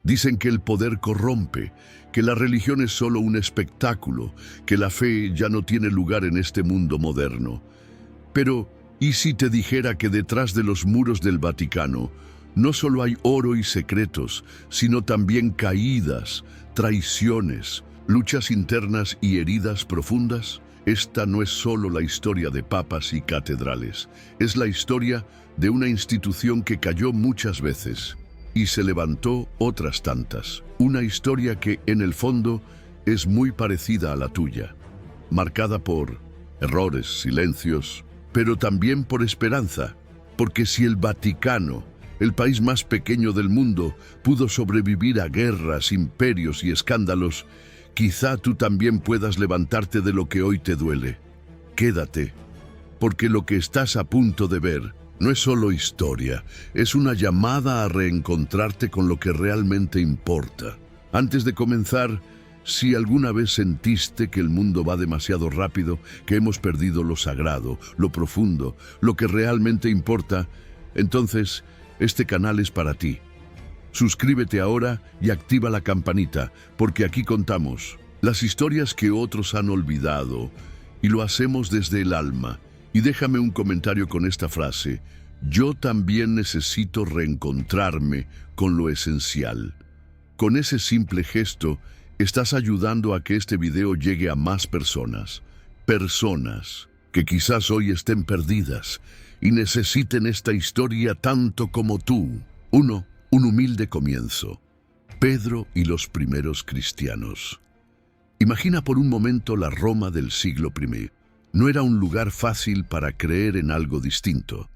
Dicen que el poder corrompe, que la religión es solo un espectáculo, que la fe ya no tiene lugar en este mundo moderno. Pero, ¿y si te dijera que detrás de los muros del Vaticano no solo hay oro y secretos, sino también caídas, traiciones, luchas internas y heridas profundas? Esta no es solo la historia de papas y catedrales, es la historia de una institución que cayó muchas veces y se levantó otras tantas. Una historia que, en el fondo, es muy parecida a la tuya, marcada por errores, silencios, pero también por esperanza, porque si el Vaticano, el país más pequeño del mundo, pudo sobrevivir a guerras, imperios y escándalos, quizá tú también puedas levantarte de lo que hoy te duele. Quédate, porque lo que estás a punto de ver no es solo historia, es una llamada a reencontrarte con lo que realmente importa. Antes de comenzar, si alguna vez sentiste que el mundo va demasiado rápido, que hemos perdido lo sagrado, lo profundo, lo que realmente importa, entonces este canal es para ti. Suscríbete ahora y activa la campanita, porque aquí contamos las historias que otros han olvidado y lo hacemos desde el alma. Y déjame un comentario con esta frase: yo también necesito reencontrarme con lo esencial. Con ese simple gesto, estás ayudando a que este video llegue a más personas. Personas que quizás hoy estén perdidas y necesiten esta historia tanto como tú. Un humilde comienzo. Pedro y los primeros cristianos. Imagina por un momento la Roma del siglo I. No era un lugar fácil para creer en algo distinto.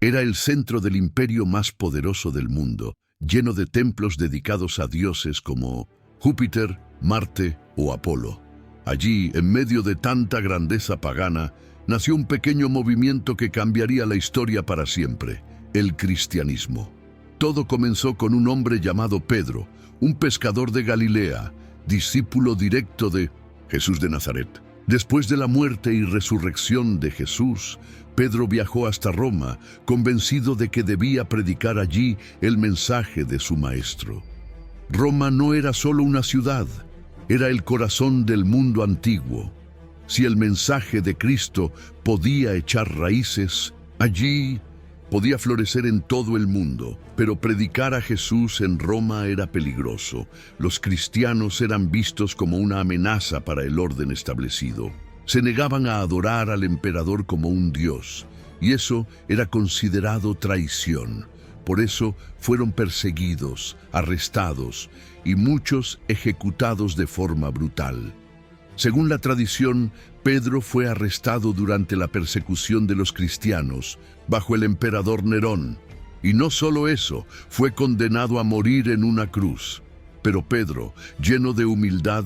Era el centro del imperio más poderoso del mundo, lleno de templos dedicados a dioses como Júpiter, Marte o Apolo. Allí, en medio de tanta grandeza pagana, nació un pequeño movimiento que cambiaría la historia para siempre: el cristianismo. Todo comenzó con un hombre llamado Pedro, un pescador de Galilea, discípulo directo de Jesús de Nazaret. Después de la muerte y resurrección de Jesús, Pedro viajó hasta Roma, convencido de que debía predicar allí el mensaje de su maestro. Roma no era solo una ciudad, era el corazón del mundo antiguo. Si el mensaje de Cristo podía echar raíces, allí podía florecer en todo el mundo. Pero predicar a Jesús en Roma era peligroso. Los cristianos eran vistos como una amenaza para el orden establecido. Se negaban a adorar al emperador como un dios, y eso era considerado traición. Por eso fueron perseguidos, arrestados y muchos ejecutados de forma brutal. Según la tradición, Pedro fue arrestado durante la persecución de los cristianos bajo el emperador Nerón. Y no solo eso, fue condenado a morir en una cruz. Pero Pedro, lleno de humildad,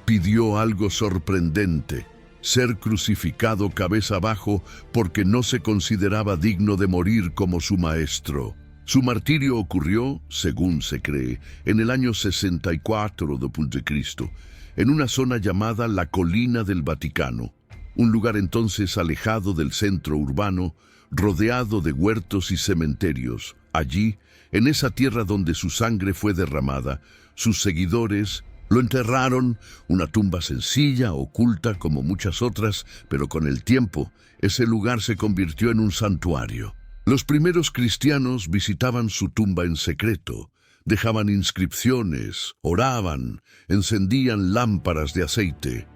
pidió algo sorprendente: ser crucificado cabeza abajo, porque no se consideraba digno de morir como su maestro. Su martirio ocurrió, según se cree, en el año 64 d.C., en una zona llamada la Colina del Vaticano, un lugar entonces alejado del centro urbano, rodeado de huertos y cementerios. Allí, en esa tierra donde su sangre fue derramada, sus seguidores lo enterraron, una tumba sencilla, oculta como muchas otras, pero con el tiempo, ese lugar se convirtió en un santuario. Los primeros cristianos visitaban su tumba en secreto, dejaban inscripciones, oraban, encendían lámparas de aceite.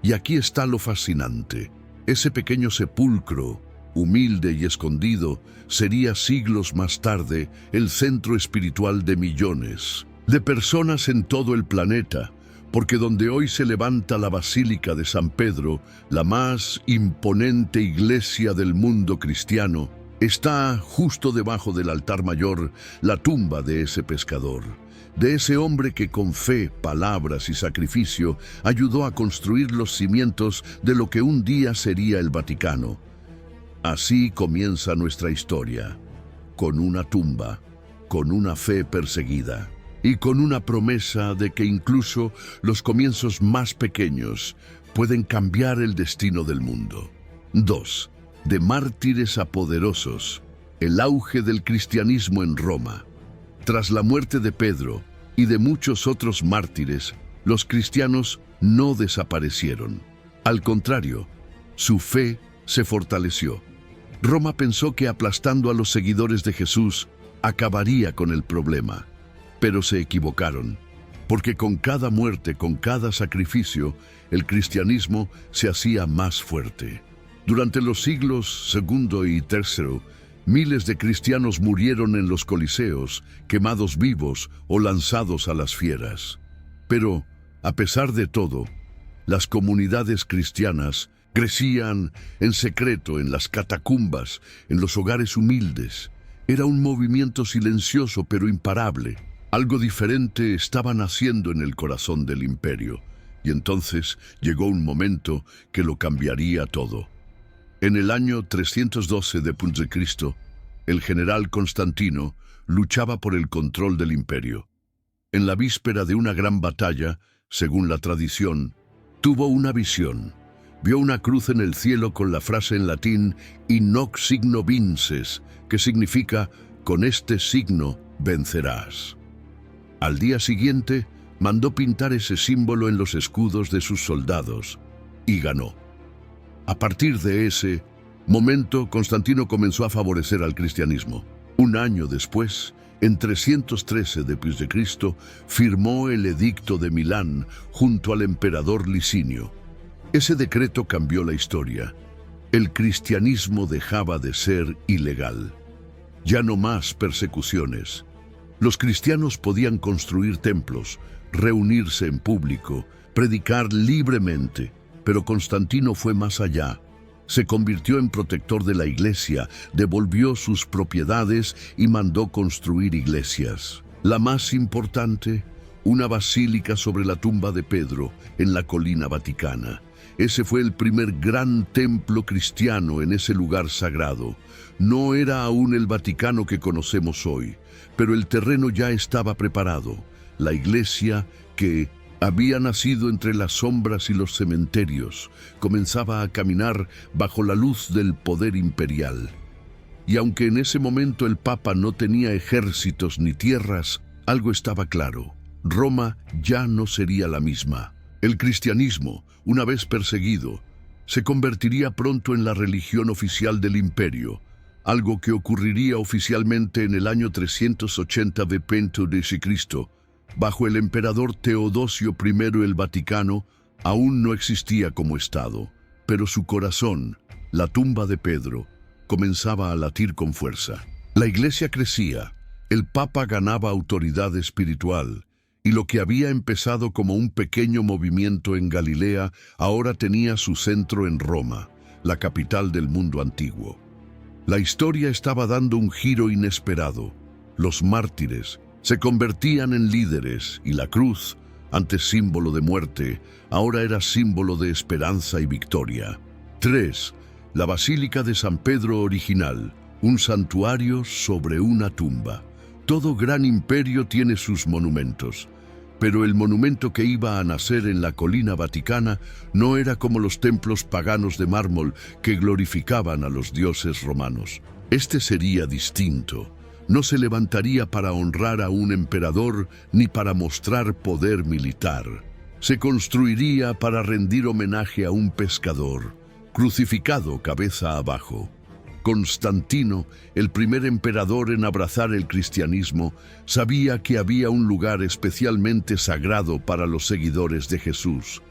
Y aquí está lo fascinante: ese pequeño sepulcro, humilde y escondido, sería siglos más tarde el centro espiritual de millones de personas en todo el planeta, porque donde hoy se levanta la Basílica de San Pedro, la más imponente iglesia del mundo cristiano, está justo debajo del altar mayor la tumba de ese pescador, de ese hombre que con fe, palabras y sacrificio ayudó a construir los cimientos de lo que un día sería el Vaticano. Así comienza nuestra historia, con una tumba, con una fe perseguida y con una promesa de que incluso los comienzos más pequeños pueden cambiar el destino del mundo. 2. De mártires a poderosos, el auge del cristianismo en Roma. Tras la muerte de Pedro, y de muchos otros mártires, los cristianos no desaparecieron. Al contrario, su fe se fortaleció. Roma pensó que aplastando a los seguidores de Jesús acabaría con el problema, pero se equivocaron, porque con cada muerte, con cada sacrificio, el cristianismo se hacía más fuerte. Durante los siglos II y III, miles de cristianos murieron en los coliseos, quemados vivos o lanzados a las fieras. Pero, a pesar de todo, las comunidades cristianas crecían en secreto en las catacumbas, en los hogares humildes. Era un movimiento silencioso pero imparable. Algo diferente estaba naciendo en el corazón del imperio, y entonces llegó un momento que lo cambiaría todo. En el año 312 después de Cristo, el general Constantino luchaba por el control del imperio. En la víspera de una gran batalla, según la tradición, tuvo una visión. Vio una cruz en el cielo con la frase en latín «In hoc signo vinces», que significa «con este signo vencerás». Al día siguiente, mandó pintar ese símbolo en los escudos de sus soldados, y ganó. A partir de ese momento, Constantino comenzó a favorecer al cristianismo. Un año después, en 313 después de Cristo, firmó el Edicto de Milán junto al emperador Licinio. Ese decreto cambió la historia. El cristianismo dejaba de ser ilegal. Ya no más persecuciones. Los cristianos podían construir templos, reunirse en público, predicar libremente, pero Constantino fue más allá. Se convirtió en protector de la iglesia, devolvió sus propiedades y mandó construir iglesias. La más importante, una basílica sobre la tumba de Pedro, en la colina vaticana. Ese fue el primer gran templo cristiano en ese lugar sagrado. No era aún el Vaticano que conocemos hoy, pero el terreno ya estaba preparado. La iglesia, que había nacido entre las sombras y los cementerios, comenzaba a caminar bajo la luz del poder imperial. Y aunque en ese momento el Papa no tenía ejércitos ni tierras, algo estaba claro: Roma ya no sería la misma. El cristianismo, una vez perseguido, se convertiría pronto en la religión oficial del imperio, algo que ocurriría oficialmente en el año 380 d.C. Bajo el emperador Teodosio I el Vaticano aún no existía como Estado, pero su corazón, la tumba de Pedro, comenzaba a latir con fuerza. La iglesia crecía, el Papa ganaba autoridad espiritual, y lo que había empezado como un pequeño movimiento en Galilea ahora tenía su centro en Roma, la capital del mundo antiguo. La historia estaba dando un giro inesperado. Los mártires se convertían en líderes y la cruz, antes símbolo de muerte, ahora era símbolo de esperanza y victoria. 3. La Basílica de San Pedro original, un santuario sobre una tumba. Todo gran imperio tiene sus monumentos, pero el monumento que iba a nacer en la colina vaticana no era como los templos paganos de mármol que glorificaban a los dioses romanos. Este sería distinto. No se levantaría para honrar a un emperador ni para mostrar poder militar. Se construiría para rendir homenaje a un pescador, crucificado cabeza abajo. Constantino, el primer emperador en abrazar el cristianismo, sabía que había un lugar especialmente sagrado para los seguidores de Jesús: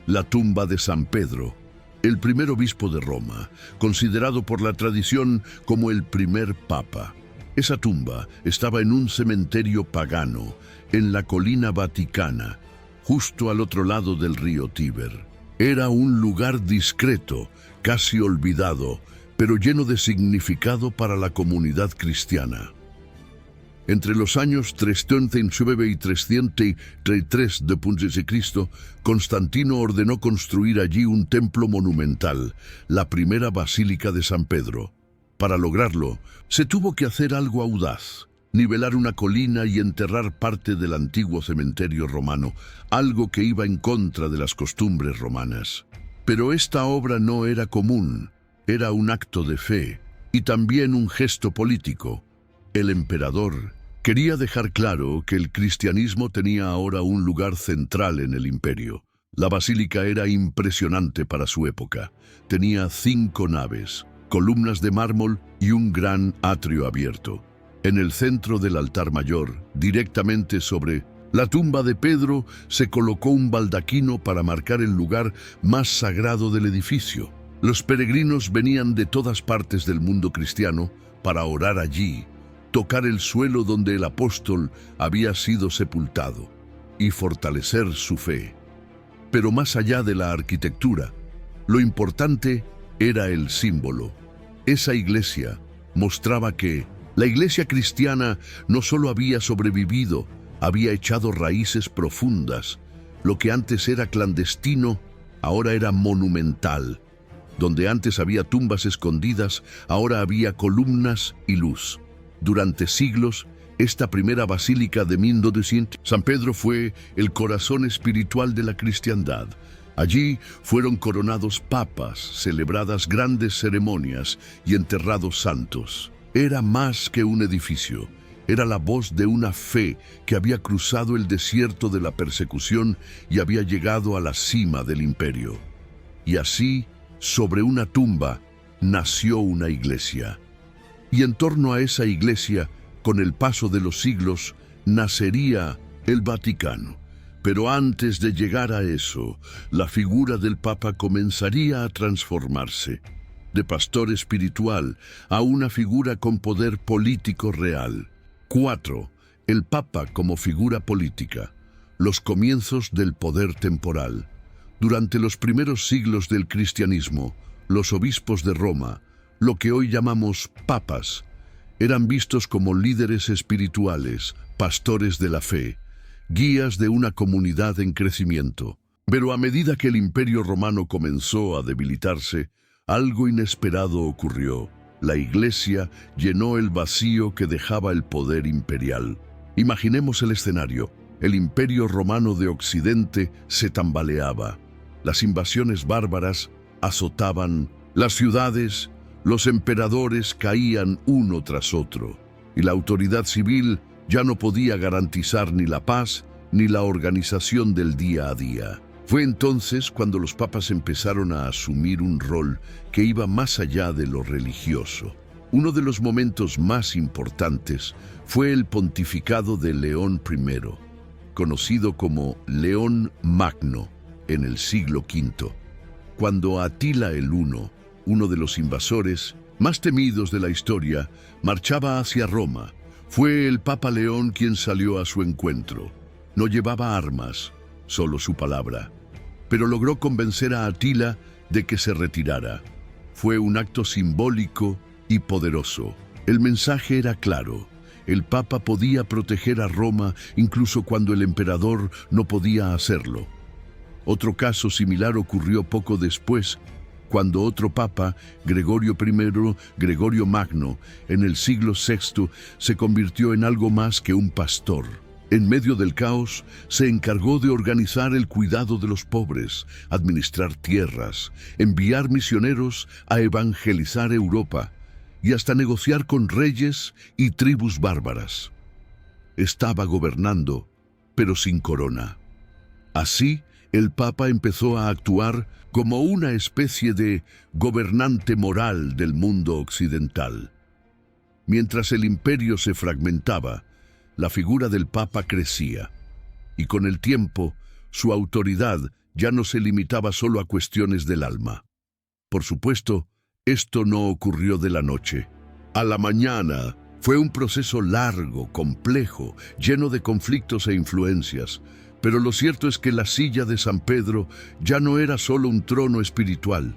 la tumba de San Pedro, el primer obispo de Roma, considerado por la tradición como el primer papa. Esa tumba estaba en un cementerio pagano, en la colina vaticana, justo al otro lado del río Tíber. Era un lugar discreto, casi olvidado, pero lleno de significado para la comunidad cristiana. Entre los años 309 y 333 d.C., Constantino ordenó construir allí un templo monumental, la primera Basílica de San Pedro. Para lograrlo, se tuvo que hacer algo audaz: nivelar una colina y enterrar parte del antiguo cementerio romano, algo que iba en contra de las costumbres romanas. Pero esta obra no era común. Era un acto de fe y también un gesto político. El emperador Quería dejar claro que el cristianismo tenía ahora un lugar central en el imperio. La basílica era impresionante para su época. Tenía 5 naves, columnas de mármol y un gran atrio abierto. En el centro del altar mayor, directamente sobre la tumba de Pedro, se colocó un baldaquino para marcar el lugar más sagrado del edificio. Los peregrinos venían de todas partes del mundo cristiano para orar allí, tocar el suelo donde el apóstol había sido sepultado y fortalecer su fe. Pero más allá de la arquitectura, lo importante era el símbolo. Esa iglesia mostraba que la iglesia cristiana no solo había sobrevivido, había echado raíces profundas. Lo que antes era clandestino, ahora era monumental. Donde antes había tumbas escondidas, ahora había columnas y luz. Durante siglos, esta primera basílica de Mont-de-Saint, San Pedro, fue el corazón espiritual de la cristiandad. Allí fueron coronados papas, celebradas grandes ceremonias y enterrados santos. Era más que un edificio. Era la voz de una fe que había cruzado el desierto de la persecución y había llegado a la cima del imperio. Y así, sobre una tumba, nació una iglesia. Y en torno a esa iglesia, con el paso de los siglos, nacería el Vaticano. Pero antes de llegar a eso, la figura del Papa comenzaría a transformarse, de pastor espiritual a una figura con poder político real. 4. El Papa como figura política. Los comienzos del poder temporal. Durante los primeros siglos del cristianismo, los obispos de Roma, lo que hoy llamamos papas, eran vistos como líderes espirituales, pastores de la fe, guías de una comunidad en crecimiento. Pero a medida que el Imperio Romano comenzó a debilitarse, algo inesperado ocurrió. La Iglesia llenó el vacío que dejaba el poder imperial. Imaginemos el escenario. El Imperio Romano de Occidente se tambaleaba. Las invasiones bárbaras azotaban las ciudades, los emperadores caían uno tras otro, y la autoridad civil ya no podía garantizar ni la paz ni la organización del día a día. Fue entonces cuando los papas empezaron a asumir un rol que iba más allá de lo religioso. Uno de los momentos más importantes fue el pontificado de León I, conocido como León Magno, en el siglo V, cuando Atila el Huno, uno de los invasores más temidos de la historia, marchaba hacia Roma. Fue el Papa León quien salió a su encuentro. No llevaba armas, solo su palabra, pero logró convencer a Atila de que se retirara. Fue un acto simbólico y poderoso. El mensaje era claro. El Papa podía proteger a Roma incluso cuando el emperador no podía hacerlo. Otro caso similar ocurrió poco después, cuando otro papa, Gregorio I, Gregorio Magno, en el siglo VI, se convirtió en algo más que un pastor. En medio del caos, se encargó de organizar el cuidado de los pobres, administrar tierras, enviar misioneros a evangelizar Europa y hasta negociar con reyes y tribus bárbaras. Estaba gobernando, pero sin corona. Así, el Papa empezó a actuar como una especie de gobernante moral del mundo occidental. Mientras el imperio se fragmentaba, la figura del Papa crecía, y con el tiempo, su autoridad ya no se limitaba solo a cuestiones del alma. Por supuesto, esto no ocurrió de la noche a la mañana. Fue un proceso largo, complejo, lleno de conflictos e influencias. Pero lo cierto es que la silla de San Pedro ya no era solo un trono espiritual,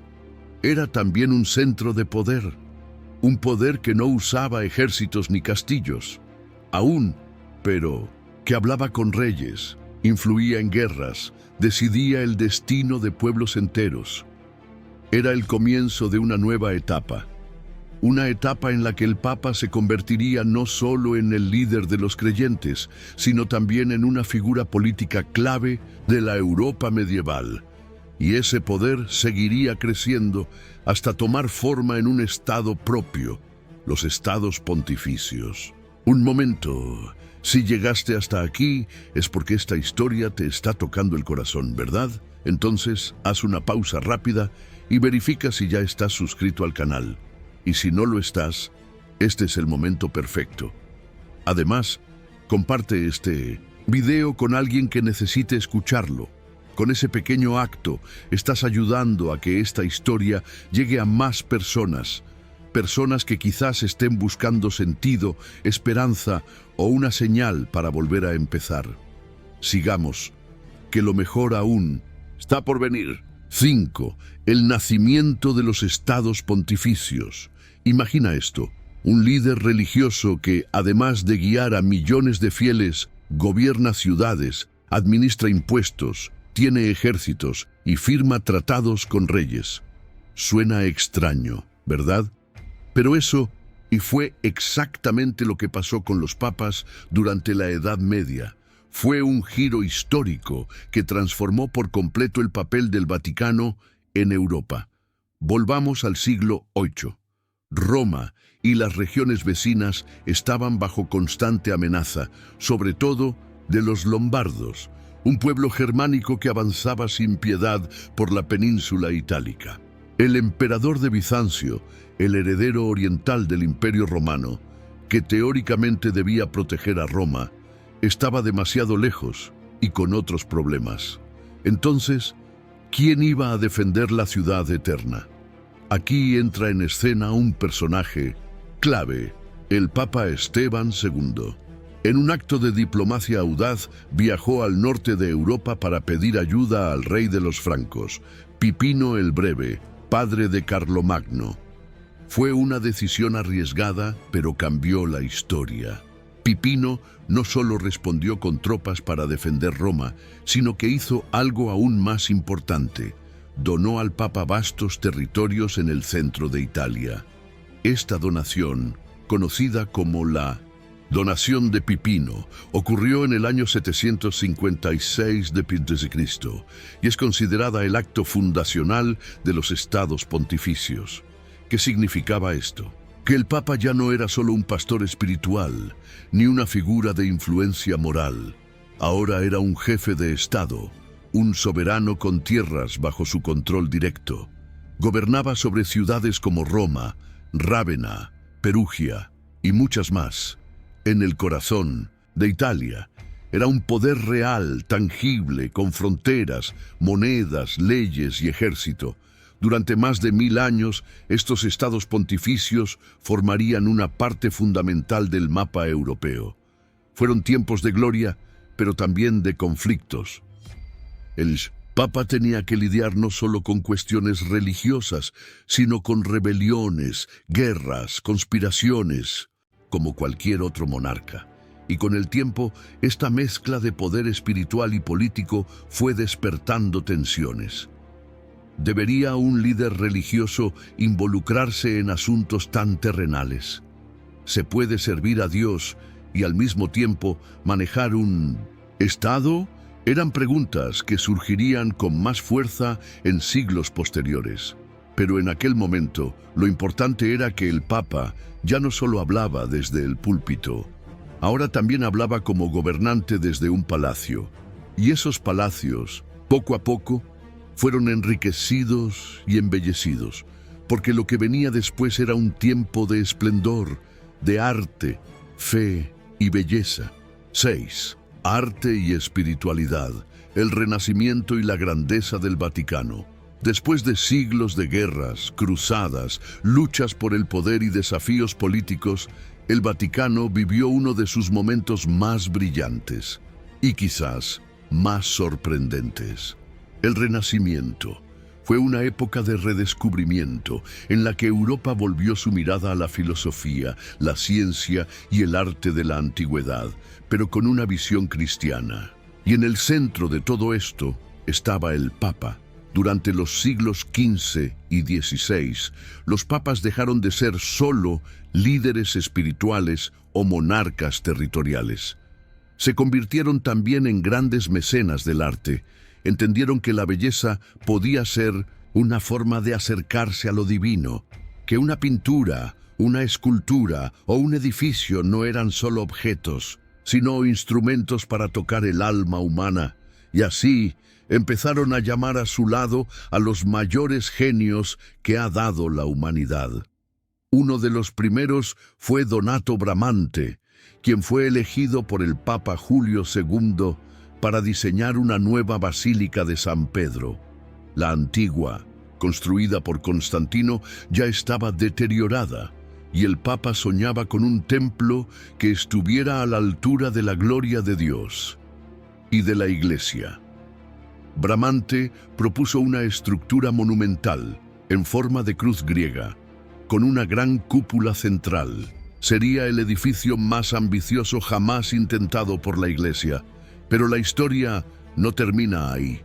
era también un centro de poder, un poder que no usaba ejércitos ni castillos, aún, pero que hablaba con reyes, influía en guerras, decidía el destino de pueblos enteros. Era el comienzo de una nueva etapa. Una etapa en la que el Papa se convertiría no solo en el líder de los creyentes, sino también en una figura política clave de la Europa medieval. Y ese poder seguiría creciendo hasta tomar forma en un estado propio, los estados pontificios. Un momento. Si llegaste hasta aquí es porque esta historia te está tocando el corazón, ¿verdad? Entonces, haz una pausa rápida y verifica si ya estás suscrito al canal. Y si no lo estás, este es el momento perfecto. Además, comparte este video con alguien que necesite escucharlo. Con ese pequeño acto, estás ayudando a que esta historia llegue a más personas. Personas que quizás estén buscando sentido, esperanza o una señal para volver a empezar. Sigamos, que lo mejor aún está por venir. 5. El nacimiento de los estados pontificios. Imagina esto, un líder religioso que, además de guiar a millones de fieles, gobierna ciudades, administra impuestos, tiene ejércitos y firma tratados con reyes. Suena extraño, ¿verdad? Pero eso, y fue exactamente lo que pasó con los papas durante la Edad Media. Fue un giro histórico que transformó por completo el papel del Vaticano en Europa. Volvamos al siglo VIII. Roma y las regiones vecinas estaban bajo constante amenaza, sobre todo de los lombardos, un pueblo germánico que avanzaba sin piedad por la península itálica. El emperador de Bizancio, el heredero oriental del Imperio Romano, que teóricamente debía proteger a Roma, estaba demasiado lejos y con otros problemas. Entonces, ¿quién iba a defender la ciudad eterna? Aquí entra en escena un personaje clave, el Papa Esteban II. En un acto de diplomacia audaz, viajó al norte de Europa para pedir ayuda al rey de los francos, Pipino el Breve, padre de Carlomagno. Fue una decisión arriesgada, pero cambió la historia. Pipino no solo respondió con tropas para defender Roma, sino que hizo algo aún más importante. Donó al Papa vastos territorios en el centro de Italia. Esta donación, conocida como la Donación de Pipino, ocurrió en el año 756 d.C. y es considerada el acto fundacional de los estados pontificios. ¿Qué significaba esto? Que el Papa ya no era solo un pastor espiritual, ni una figura de influencia moral. Ahora era un jefe de Estado, un soberano con tierras bajo su control directo. Gobernaba sobre ciudades como Roma, Rávena, Perugia y muchas más. En el corazón de Italia era un poder real, tangible, con fronteras, monedas, leyes y ejército. Durante más de 1000 años, estos estados pontificios formarían una parte fundamental del mapa europeo. Fueron tiempos de gloria, pero también de conflictos. El Papa tenía que lidiar no solo con cuestiones religiosas, sino con rebeliones, guerras, conspiraciones, como cualquier otro monarca. Y con el tiempo, esta mezcla de poder espiritual y político fue despertando tensiones. ¿Debería un líder religioso involucrarse en asuntos tan terrenales? ¿Se puede servir a Dios y al mismo tiempo manejar un Estado? Eran preguntas que surgirían con más fuerza en siglos posteriores. Pero en aquel momento, lo importante era que el Papa ya no solo hablaba desde el púlpito, ahora también hablaba como gobernante desde un palacio. Y esos palacios, poco a poco, fueron enriquecidos y embellecidos, porque lo que venía después era un tiempo de esplendor, de arte, fe y belleza. 6. Arte y espiritualidad, el renacimiento y la grandeza del Vaticano. Después de siglos de guerras, cruzadas, luchas por el poder y desafíos políticos, el Vaticano vivió uno de sus momentos más brillantes y quizás más sorprendentes. El Renacimiento fue una época de redescubrimiento en la que Europa volvió su mirada a la filosofía, la ciencia y el arte de la antigüedad, pero con una visión cristiana. Y en el centro de todo esto estaba el Papa. Durante los siglos XV y XVI, los papas dejaron de ser solo líderes espirituales o monarcas territoriales. Se convirtieron también en grandes mecenas del arte. Entendieron que la belleza podía ser una forma de acercarse a lo divino, que una pintura, Una escultura o un edificio no eran solo objetos, sino instrumentos para tocar el alma humana, y así empezaron a llamar a su lado a los mayores genios que ha dado la humanidad. Uno de los primeros fue Donato Bramante, quien fue elegido por el Papa Julio II para diseñar una nueva Basílica de San Pedro. La antigua, construida por Constantino, ya estaba deteriorada, y el Papa soñaba con un templo que estuviera a la altura de la gloria de Dios y de la Iglesia. Bramante propuso una estructura monumental en forma de cruz griega, con una gran cúpula central. Sería el edificio más ambicioso jamás intentado por la Iglesia, pero la historia no termina ahí.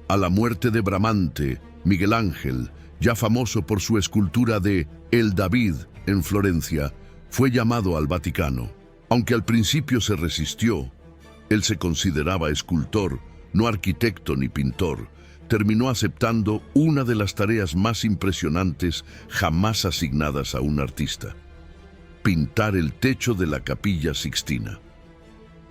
A la muerte de Bramante, Miguel Ángel, ya famoso por su escultura de El David en Florencia, fue llamado al Vaticano. Aunque al principio se resistió, él se consideraba escultor, no arquitecto ni pintor. Terminó aceptando una de las tareas más impresionantes jamás asignadas a un artista: pintar el techo de la Capilla Sixtina.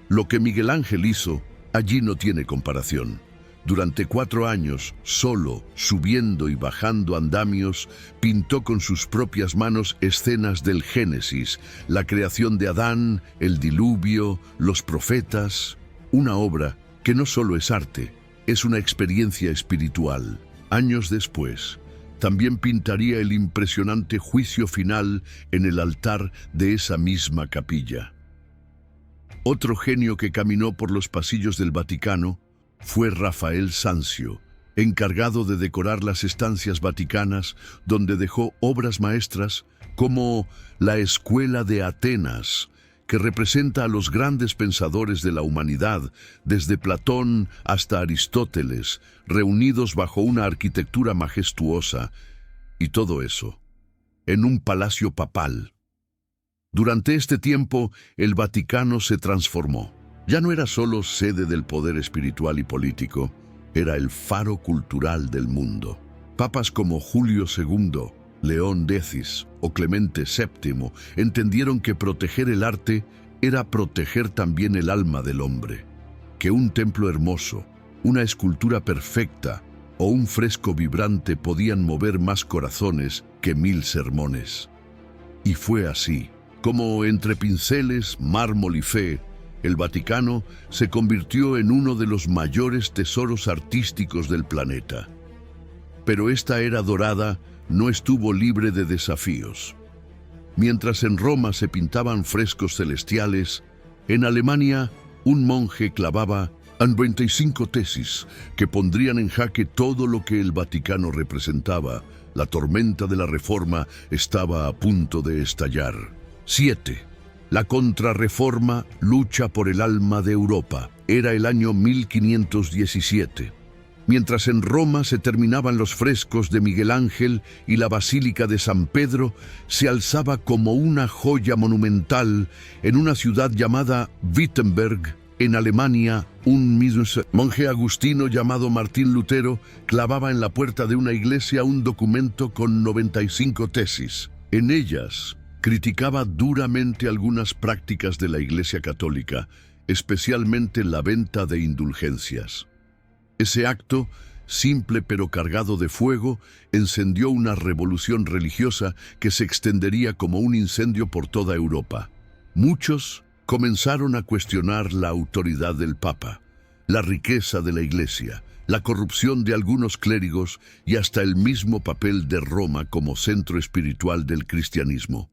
Lo que Miguel Ángel hizo allí no tiene comparación. Durante 4 años, solo, subiendo y bajando andamios, pintó con sus propias manos escenas del Génesis, la creación de Adán, el diluvio, los profetas. Una obra que no solo es arte, es una experiencia espiritual. Años después, también pintaría el impresionante juicio final en el altar de esa misma capilla. Otro genio que caminó por los pasillos del Vaticano fue Rafael Sanzio, encargado de decorar las estancias vaticanas, donde dejó obras maestras como la Escuela de Atenas, que representa a los grandes pensadores de la humanidad, desde Platón hasta Aristóteles, reunidos bajo una arquitectura majestuosa, y todo eso en un palacio papal. Durante este tiempo, el Vaticano se transformó. Ya no era solo sede del poder espiritual y político, era el faro cultural del mundo. Papas como Julio II, León X o Clemente VII entendieron que proteger el arte era proteger también el alma del hombre, que un templo hermoso, una escultura perfecta o un fresco vibrante podían mover más corazones que 1000 sermones. Y fue así, como entre pinceles, mármol y fe, el Vaticano se convirtió en uno de los mayores tesoros artísticos del planeta. Pero esta era dorada no estuvo libre de desafíos. Mientras en Roma se pintaban frescos celestiales, en Alemania un monje clavaba 25 tesis que pondrían en jaque todo lo que el Vaticano representaba. La tormenta de la Reforma estaba a punto de estallar. 7. La Contrarreforma lucha por el alma de Europa. Era el año 1517. Mientras en Roma se terminaban los frescos de Miguel Ángel y la Basílica de San Pedro se alzaba como una joya monumental en una ciudad llamada Wittenberg, en Alemania. Un monje agustino llamado Martín Lutero clavaba en la puerta de una iglesia un documento con 95 tesis. En ellas criticaba duramente algunas prácticas de la Iglesia Católica, especialmente la venta de indulgencias. Ese acto, simple pero cargado de fuego, encendió una revolución religiosa que se extendería como un incendio por toda Europa. Muchos comenzaron a cuestionar la autoridad del Papa, la riqueza de la Iglesia, la corrupción de algunos clérigos y hasta el mismo papel de Roma como centro espiritual del cristianismo.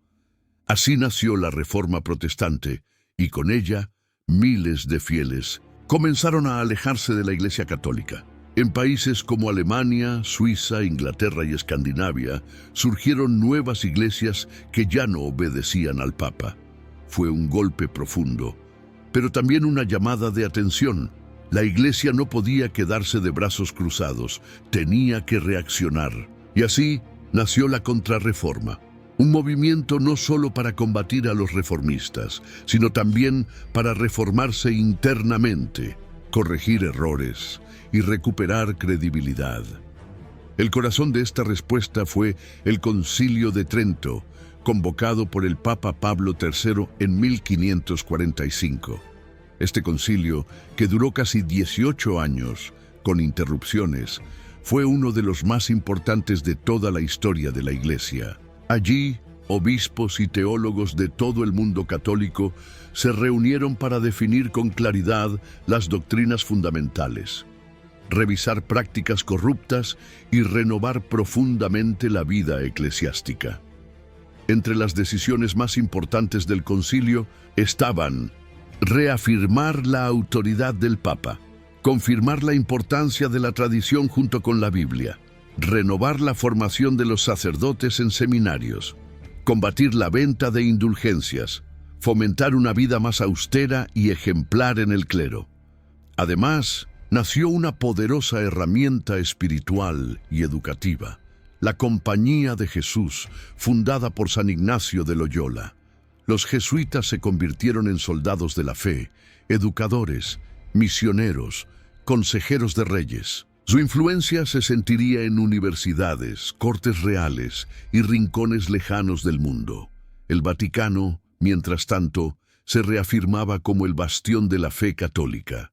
Así nació la Reforma Protestante, y con ella, miles de fieles comenzaron a alejarse de la Iglesia Católica. En países como Alemania, Suiza, Inglaterra y Escandinavia, surgieron nuevas iglesias que ya no obedecían al Papa. Fue un golpe profundo, pero también una llamada de atención. La Iglesia no podía quedarse de brazos cruzados, tenía que reaccionar. Y así nació la Contrarreforma. Un movimiento no solo para combatir a los reformistas, sino también para reformarse internamente, corregir errores y recuperar credibilidad. El corazón de esta respuesta fue el Concilio de Trento, convocado por el Papa Pablo III en 1545. Este concilio, que duró casi 18 años, con interrupciones, fue uno de los más importantes de toda la historia de la Iglesia. Allí, obispos y teólogos de todo el mundo católico se reunieron para definir con claridad las doctrinas fundamentales, revisar prácticas corruptas y renovar profundamente la vida eclesiástica. Entre las decisiones más importantes del concilio estaban reafirmar la autoridad del Papa, confirmar la importancia de la tradición junto con la Biblia, renovar la formación de los sacerdotes en seminarios, combatir la venta de indulgencias, fomentar una vida más austera y ejemplar en el clero. Además, nació una poderosa herramienta espiritual y educativa, la Compañía de Jesús, fundada por San Ignacio de Loyola. Los jesuitas se convirtieron en soldados de la fe, educadores, misioneros, consejeros de reyes. Su influencia se sentiría en universidades, cortes reales y rincones lejanos del mundo. El Vaticano, mientras tanto, se reafirmaba como el bastión de la fe católica.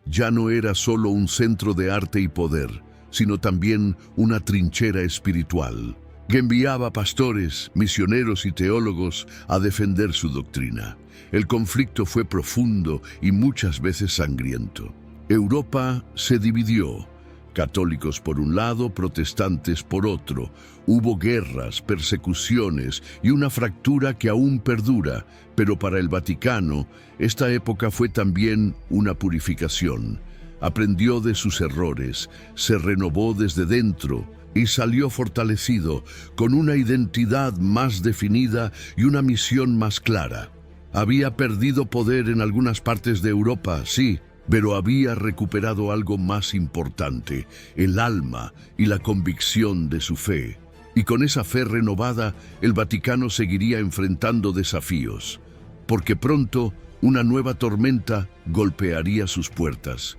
Ya no era solo un centro de arte y poder, sino también una trinchera espiritual, que enviaba pastores, misioneros y teólogos a defender su doctrina. El conflicto fue profundo y muchas veces sangriento. Europa se dividió, católicos por un lado, protestantes por otro. Hubo guerras, persecuciones y una fractura que aún perdura, pero para el Vaticano, esta época fue también una purificación. Aprendió de sus errores, se renovó desde dentro y salió fortalecido, con una identidad más definida y una misión más clara. Había perdido poder en algunas partes de Europa, sí, pero había recuperado algo más importante, el alma y la convicción de su fe. Y con esa fe renovada, el Vaticano seguiría enfrentando desafíos, porque pronto una nueva tormenta golpearía sus puertas.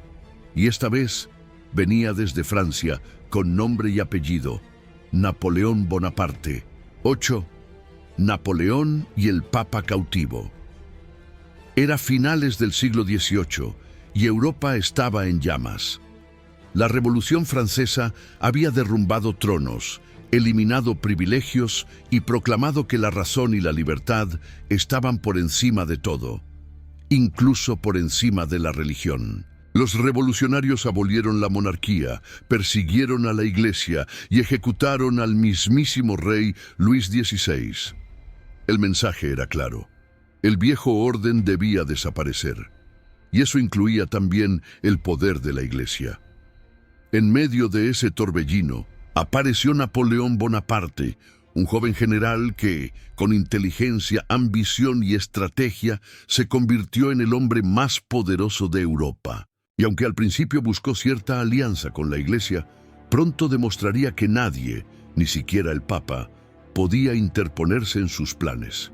Y esta vez venía desde Francia, con nombre y apellido, Napoleón Bonaparte. 8. Napoleón y el Papa cautivo. Era finales del siglo XVIII y Europa estaba en llamas. La Revolución Francesa había derrumbado tronos, eliminado privilegios y proclamado que la razón y la libertad estaban por encima de todo, incluso por encima de la religión. Los revolucionarios abolieron la monarquía, persiguieron a la Iglesia y ejecutaron al mismísimo rey Luis XVI. El mensaje era claro: el viejo orden debía desaparecer, y eso incluía también el poder de la Iglesia. En medio de ese torbellino, apareció Napoleón Bonaparte, un joven general que, con inteligencia, ambición y estrategia, se convirtió en el hombre más poderoso de Europa. Y aunque al principio buscó cierta alianza con la Iglesia, pronto demostraría que nadie, ni siquiera el Papa, podía interponerse en sus planes.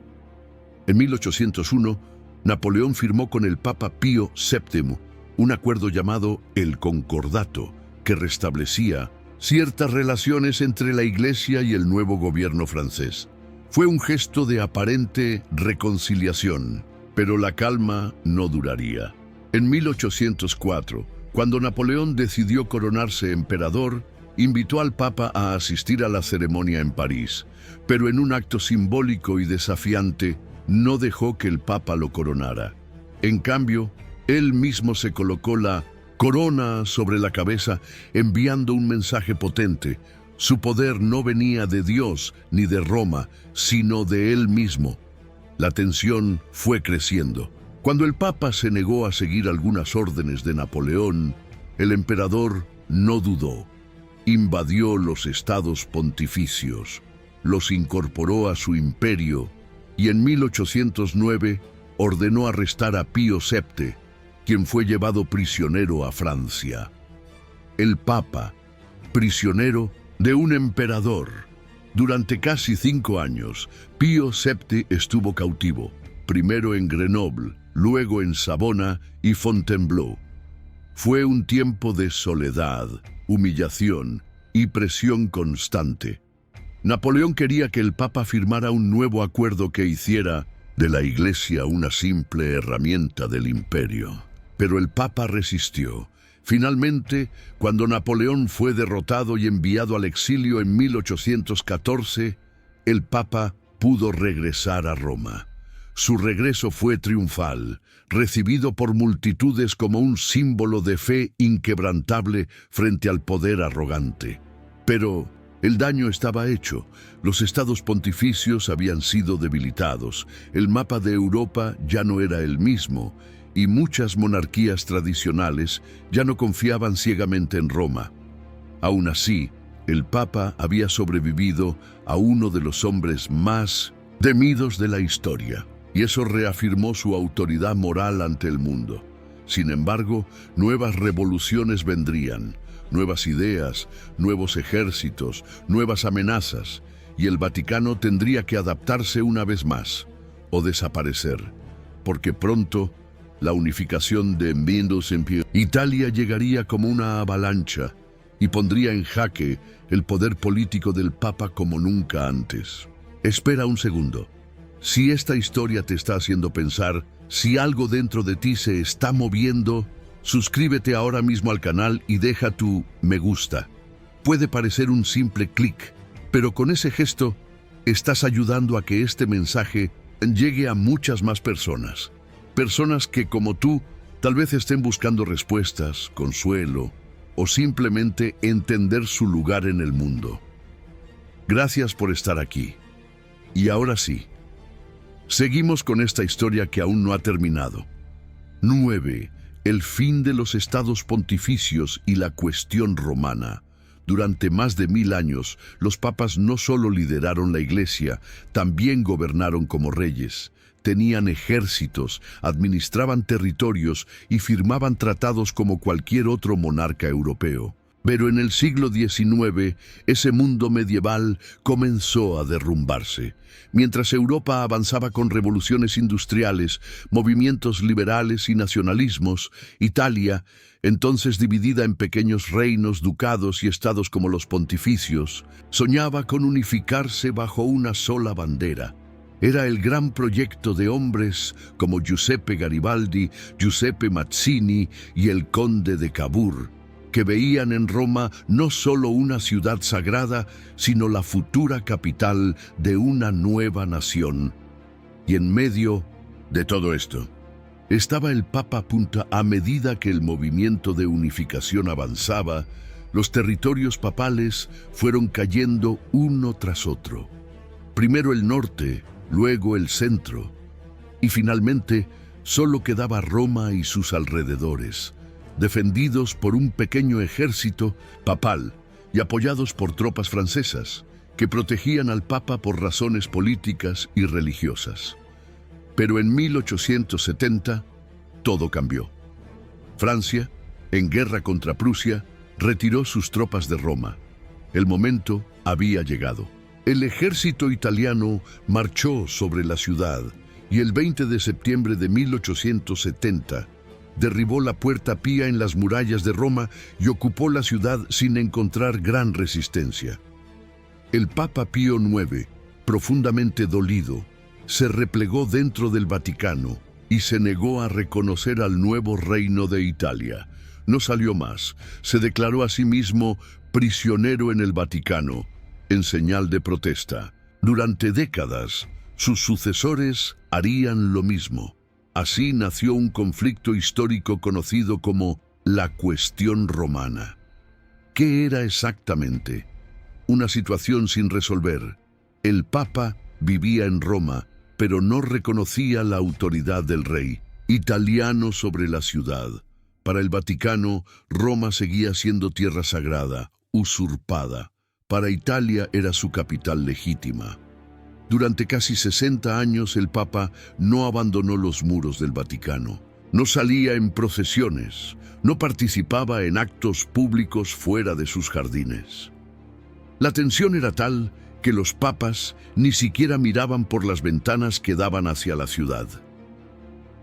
En 1801, Napoleón firmó con el Papa Pío VII un acuerdo llamado el Concordato, que restablecía ciertas relaciones entre la Iglesia y el nuevo gobierno francés. Fue un gesto de aparente reconciliación, pero la calma no duraría. En 1804, cuando Napoleón decidió coronarse emperador, invitó al Papa a asistir a la ceremonia en París, pero en un acto simbólico y desafiante, no dejó que el Papa lo coronara. En cambio, él mismo se colocó la corona sobre la cabeza, enviando un mensaje potente. Su poder no venía de Dios ni de Roma, sino de él mismo. La tensión fue creciendo. Cuando el Papa se negó a seguir algunas órdenes de Napoleón, el emperador no dudó. Invadió los estados pontificios, los incorporó a su imperio y en 1809 ordenó arrestar a Pío VII, quien fue llevado prisionero a Francia. El Papa, prisionero de un emperador. Durante casi 5 años, Pío VII estuvo cautivo, primero en Grenoble, luego en Savona y Fontainebleau. Fue un tiempo de soledad, humillación y presión constante. Napoleón quería que el Papa firmara un nuevo acuerdo que hiciera de la Iglesia una simple herramienta del imperio. Pero el Papa resistió. Finalmente, cuando Napoleón fue derrotado y enviado al exilio en 1814, el Papa pudo regresar a Roma. Su regreso fue triunfal, recibido por multitudes como un símbolo de fe inquebrantable frente al poder arrogante. Pero el daño estaba hecho. Los estados pontificios habían sido debilitados. El mapa de Europa ya no era el mismo, y muchas monarquías tradicionales ya no confiaban ciegamente en Roma. Aún así, el Papa había sobrevivido a uno de los hombres más temidos de la historia, y eso reafirmó su autoridad moral ante el mundo. Sin embargo, nuevas revoluciones vendrían, nuevas ideas, nuevos ejércitos, nuevas amenazas, y el Vaticano tendría que adaptarse una vez más, o desaparecer, porque pronto la unificación de Italia llegaría como una avalancha y pondría en jaque el poder político del Papa como nunca antes. Espera un segundo. Si esta historia te está haciendo pensar, si algo dentro de ti se está moviendo, suscríbete ahora mismo al canal y deja tu me gusta. Puede parecer un simple clic, pero con ese gesto estás ayudando a que este mensaje llegue a muchas más personas. Personas que, como tú, tal vez estén buscando respuestas, consuelo o simplemente entender su lugar en el mundo. Gracias por estar aquí. Y ahora sí, seguimos con esta historia que aún no ha terminado. 9. El fin de los estados pontificios y la cuestión romana. Durante más de 1000 años, los papas no solo lideraron la Iglesia, también gobernaron como reyes. Tenían ejércitos, administraban territorios y firmaban tratados como cualquier otro monarca europeo. Pero en el siglo XIX, ese mundo medieval comenzó a derrumbarse. Mientras Europa avanzaba con revoluciones industriales, movimientos liberales y nacionalismos, Italia, entonces dividida en pequeños reinos, ducados y estados como los pontificios, soñaba con unificarse bajo una sola bandera. Era el gran proyecto de hombres como Giuseppe Garibaldi, Giuseppe Mazzini y el conde de Cavour, que veían en Roma no solo una ciudad sagrada, sino la futura capital de una nueva nación. Y en medio de todo esto, estaba el Papa. A medida que el movimiento de unificación avanzaba, los territorios papales fueron cayendo uno tras otro. Primero el norte, luego el centro, y finalmente solo quedaba Roma y sus alrededores, defendidos por un pequeño ejército papal y apoyados por tropas francesas, que protegían al Papa por razones políticas y religiosas. Pero en 1870, todo cambió. Francia, en guerra contra Prusia, retiró sus tropas de Roma. El momento había llegado. El ejército italiano marchó sobre la ciudad y el 20 de septiembre de 1870 derribó la Puerta Pía en las murallas de Roma y ocupó la ciudad sin encontrar gran resistencia. El Papa Pío IX, profundamente dolido, se replegó dentro del Vaticano y se negó a reconocer al nuevo reino de Italia. No salió más, se declaró a sí mismo prisionero en el Vaticano, en señal de protesta. Durante décadas, sus sucesores harían lo mismo. Así nació un conflicto histórico conocido como la cuestión romana. ¿Qué era exactamente? Una situación sin resolver. El Papa vivía en Roma, pero no reconocía la autoridad del rey italiano sobre la ciudad. Para el Vaticano, Roma seguía siendo tierra sagrada, usurpada. Para Italia era su capital legítima. Durante casi 60 años el Papa no abandonó los muros del Vaticano. No salía en procesiones, no participaba en actos públicos fuera de sus jardines. La tensión era tal que los papas ni siquiera miraban por las ventanas que daban hacia la ciudad.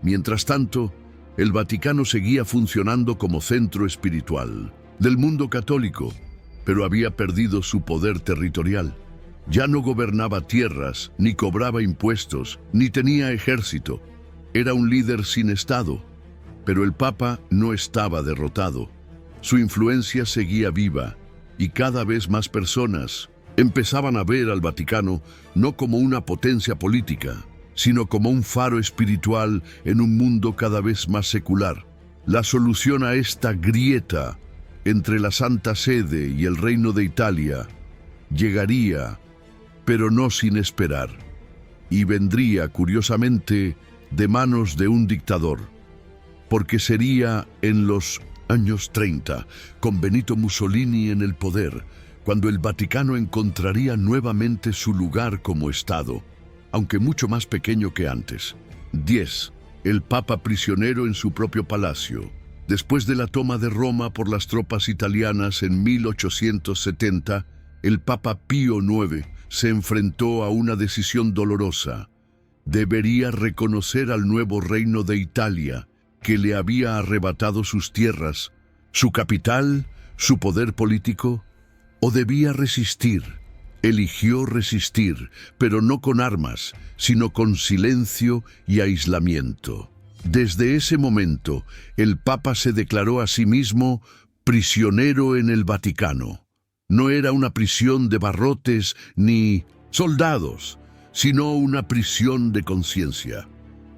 Mientras tanto, el Vaticano seguía funcionando como centro espiritual del mundo católico, pero había perdido su poder territorial. Ya no gobernaba tierras, ni cobraba impuestos, ni tenía ejército. Era un líder sin Estado. Pero el Papa no estaba derrotado. Su influencia seguía viva, y cada vez más personas empezaban a ver al Vaticano no como una potencia política, sino como un faro espiritual en un mundo cada vez más secular. La solución a esta grieta entre la Santa Sede y el Reino de Italia llegaría, pero no sin esperar, y vendría, curiosamente, de manos de un dictador, porque sería en los años 30, con Benito Mussolini en el poder, cuando el Vaticano encontraría nuevamente su lugar como Estado, aunque mucho más pequeño que antes. 10. El Papa prisionero en su propio palacio. Después de la toma de Roma por las tropas italianas en 1870, el Papa Pío IX se enfrentó a una decisión dolorosa. Debería reconocer al nuevo reino de Italia, que le había arrebatado sus tierras, su capital, su poder político, o debía resistir. Eligió resistir, pero no con armas, sino con silencio y aislamiento. Desde ese momento, el Papa se declaró a sí mismo prisionero en el Vaticano. No era una prisión de barrotes ni soldados, sino una prisión de conciencia.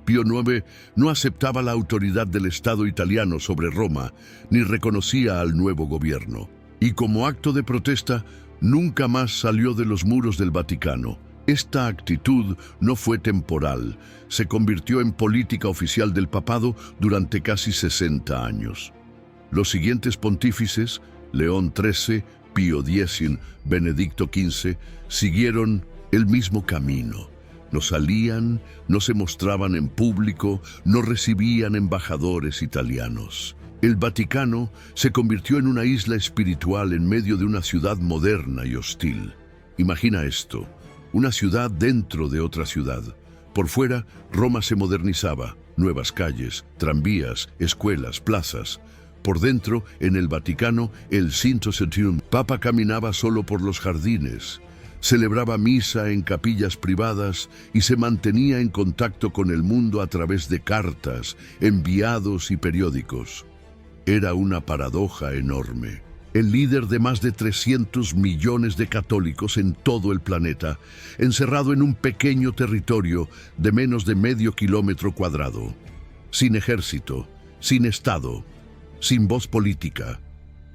Pío IX no aceptaba la autoridad del Estado italiano sobre Roma, ni reconocía al nuevo gobierno. Y como acto de protesta, nunca más salió de los muros del Vaticano. Esta actitud no fue temporal, se convirtió en política oficial del papado durante casi 60 años. Los siguientes pontífices, León XIII, Pío X, Benedicto XV, siguieron el mismo camino. No salían, no se mostraban en público, no recibían embajadores italianos. El Vaticano se convirtió en una isla espiritual en medio de una ciudad moderna y hostil. Imagina esto, una ciudad dentro de otra ciudad. Por fuera, Roma se modernizaba, nuevas calles, tranvías, escuelas, plazas. Por dentro, en el Vaticano, el Cinto Septium, Papa caminaba solo por los jardines, celebraba misa en capillas privadas y se mantenía en contacto con el mundo a través de cartas, enviados y periódicos. Era una paradoja enorme. El líder de más de 300 millones de católicos en todo el planeta, encerrado en un pequeño territorio de menos de medio kilómetro cuadrado, sin ejército, sin Estado, sin voz política,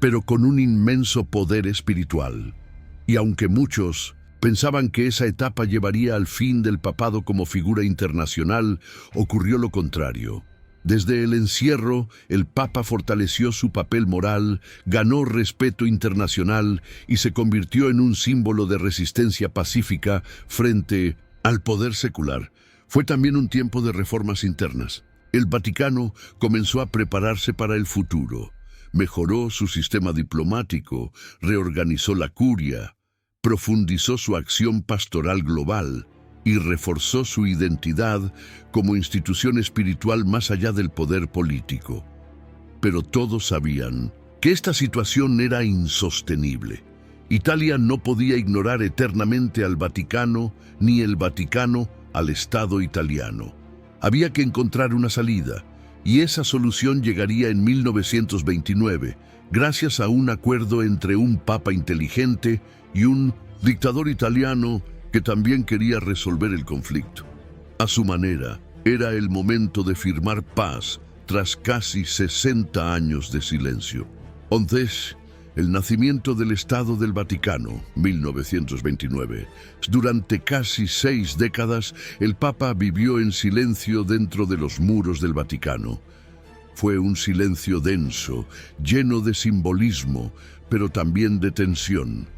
pero con un inmenso poder espiritual. Y aunque muchos pensaban que esa etapa llevaría al fin del papado como figura internacional, ocurrió lo contrario. Desde el encierro, el Papa fortaleció su papel moral, ganó respeto internacional y se convirtió en un símbolo de resistencia pacífica frente al poder secular. Fue también un tiempo de reformas internas. El Vaticano comenzó a prepararse para el futuro. Mejoró su sistema diplomático, reorganizó la curia, profundizó su acción pastoral global y reforzó su identidad como institución espiritual más allá del poder político. Pero todos sabían que esta situación era insostenible. Italia no podía ignorar eternamente al Vaticano, ni el Vaticano al Estado italiano. Había que encontrar una salida, y esa solución llegaría en 1929, gracias a un acuerdo entre un papa inteligente y un dictador italiano que también quería resolver el conflicto. A su manera, era el momento de firmar paz tras casi 60 años de silencio. Entonces, el nacimiento del Estado del Vaticano, 1929. Durante casi 6 décadas, el Papa vivió en silencio dentro de los muros del Vaticano. Fue un silencio denso, lleno de simbolismo, pero también de tensión.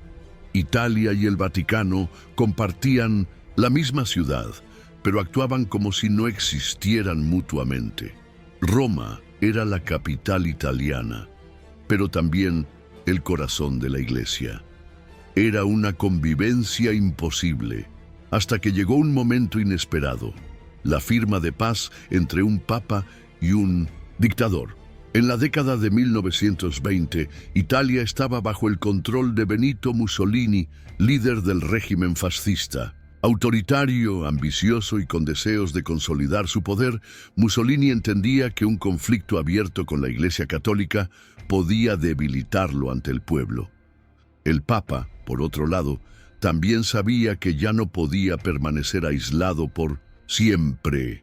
Italia y el Vaticano compartían la misma ciudad, pero actuaban como si no existieran mutuamente. Roma era la capital italiana, pero también el corazón de la Iglesia. Era una convivencia imposible, hasta que llegó un momento inesperado, la firma de paz entre un papa y un dictador. En la década de 1920, Italia estaba bajo el control de Benito Mussolini, líder del régimen fascista. Autoritario, ambicioso y con deseos de consolidar su poder, Mussolini entendía que un conflicto abierto con la Iglesia Católica podía debilitarlo ante el pueblo. El Papa, por otro lado, también sabía que ya no podía permanecer aislado por siempre.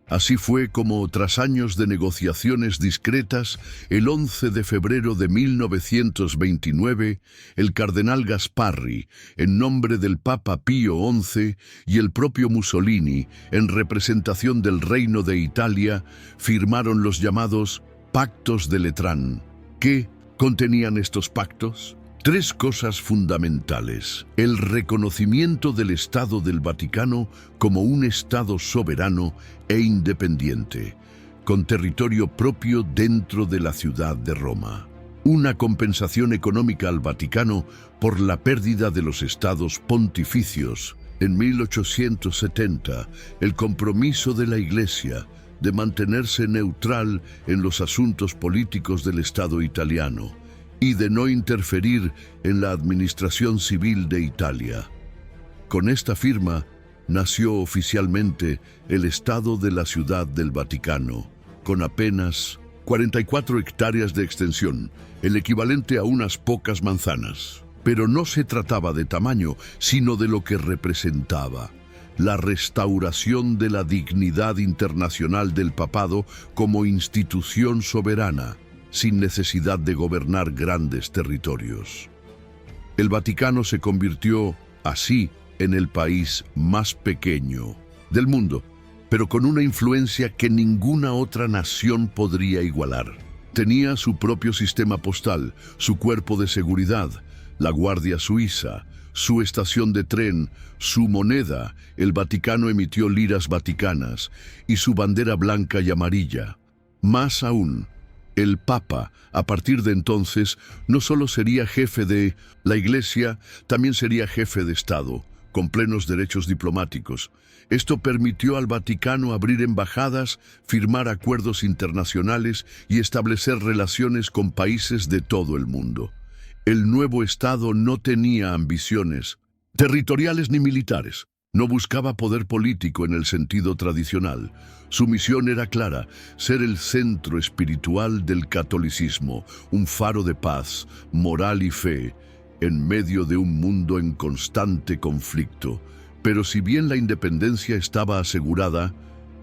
Así fue como, tras años de negociaciones discretas, el 11 de febrero de 1929, el cardenal Gasparri, en nombre del Papa Pío XI, y el propio Mussolini, en representación del Reino de Italia, firmaron los llamados Pactos de Letrán. ¿Qué contenían estos pactos? Tres cosas fundamentales: el reconocimiento del Estado del Vaticano como un Estado soberano e independiente, con territorio propio dentro de la ciudad de Roma; una compensación económica al Vaticano por la pérdida de los estados pontificios. En 1870, el compromiso de la Iglesia de mantenerse neutral en los asuntos políticos del Estado italiano y de no interferir en la administración civil de Italia. Con esta firma nació oficialmente el Estado de la Ciudad del Vaticano, con apenas 44 hectáreas de extensión, el equivalente a unas pocas manzanas. Pero no se trataba de tamaño, sino de lo que representaba: la restauración de la dignidad internacional del papado como institución soberana, sin necesidad de gobernar grandes territorios. El Vaticano se convirtió, así, en el país más pequeño del mundo, pero con una influencia que ninguna otra nación podría igualar. Tenía su propio sistema postal, su cuerpo de seguridad, la Guardia Suiza, su estación de tren, su moneda. El Vaticano emitió liras vaticanas y su bandera blanca y amarilla. Más aún, el Papa, a partir de entonces, no solo sería jefe de la Iglesia, también sería jefe de Estado, con plenos derechos diplomáticos. Esto permitió al Vaticano abrir embajadas, firmar acuerdos internacionales y establecer relaciones con países de todo el mundo. El nuevo Estado no tenía ambiciones territoriales ni militares. No buscaba poder político en el sentido tradicional. Su misión era clara: ser el centro espiritual del catolicismo, un faro de paz, moral y fe, en medio de un mundo en constante conflicto. Pero si bien la independencia estaba asegurada,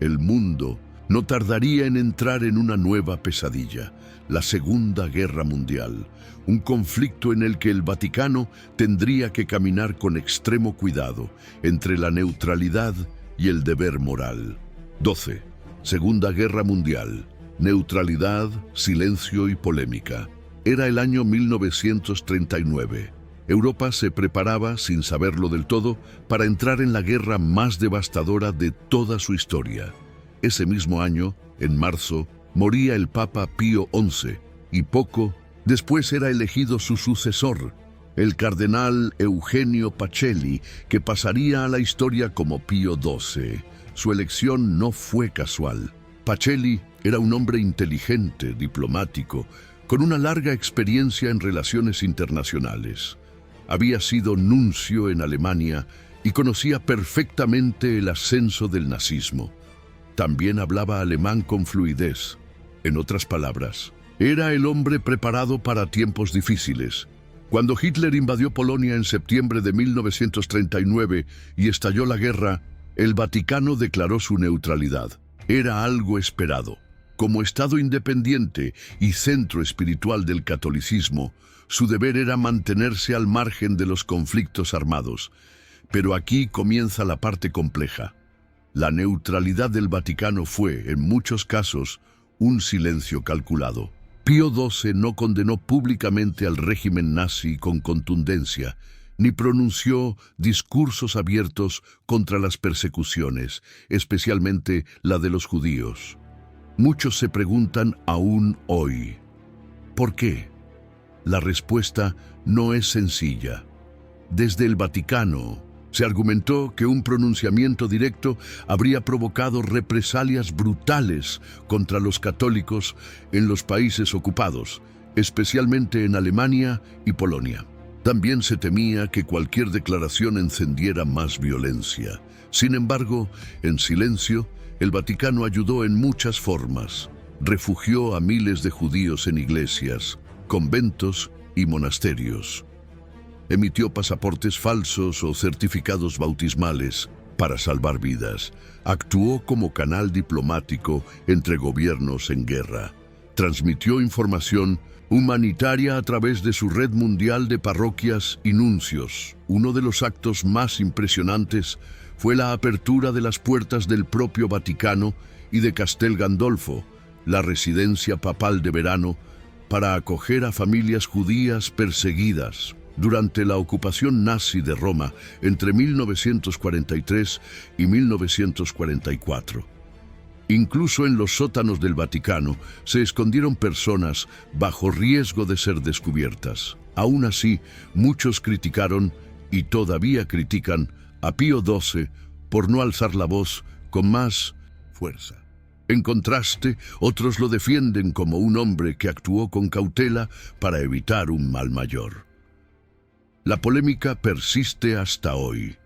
el mundo no tardaría en entrar en una nueva pesadilla: la Segunda Guerra Mundial, un conflicto en el que el Vaticano tendría que caminar con extremo cuidado entre la neutralidad y el deber moral. 12. Segunda Guerra Mundial. Neutralidad, silencio y polémica. Era el año 1939. Europa se preparaba, sin saberlo del todo, para entrar en la guerra más devastadora de toda su historia. Ese mismo año, en marzo, moría el Papa Pío XI, y poco después era elegido su sucesor, el cardenal Eugenio Pacelli, que pasaría a la historia como Pío XII. Su elección no fue casual. Pacelli era un hombre inteligente, diplomático, con una larga experiencia en relaciones internacionales. Había sido nuncio en Alemania y conocía perfectamente el ascenso del nazismo. También hablaba alemán con fluidez. En otras palabras, era el hombre preparado para tiempos difíciles. Cuando Hitler invadió Polonia en septiembre de 1939 y estalló la guerra, el Vaticano declaró su neutralidad. Era algo esperado. Como Estado independiente y centro espiritual del catolicismo, su deber era mantenerse al margen de los conflictos armados. Pero aquí comienza la parte compleja. La neutralidad del Vaticano fue, en muchos casos, un silencio calculado. Pío XII no condenó públicamente al régimen nazi con contundencia, ni pronunció discursos abiertos contra las persecuciones, especialmente la de los judíos. Muchos se preguntan aún hoy, ¿por qué? La respuesta no es sencilla. Desde el Vaticano Se argumentó que un pronunciamiento directo habría provocado represalias brutales contra los católicos en los países ocupados, especialmente en Alemania y Polonia. También se temía que cualquier declaración encendiera más violencia. Sin embargo, en silencio, el Vaticano ayudó en muchas formas. Refugió a miles de judíos en iglesias, conventos y monasterios. Emitió pasaportes falsos o certificados bautismales para salvar vidas. Actuó como canal diplomático entre gobiernos en guerra. Transmitió información humanitaria a través de su red mundial de parroquias y nuncios. Uno de los actos más impresionantes fue la apertura de las puertas del propio Vaticano y de Castel Gandolfo, la residencia papal de verano, para acoger a familias judías perseguidas durante la ocupación nazi de Roma entre 1943 y 1944. Incluso en los sótanos del Vaticano se escondieron personas bajo riesgo de ser descubiertas. Aún así, muchos criticaron, y todavía critican, a Pío XII por no alzar la voz con más fuerza. En contraste, otros lo defienden como un hombre que actuó con cautela para evitar un mal mayor. La polémica persiste hasta hoy.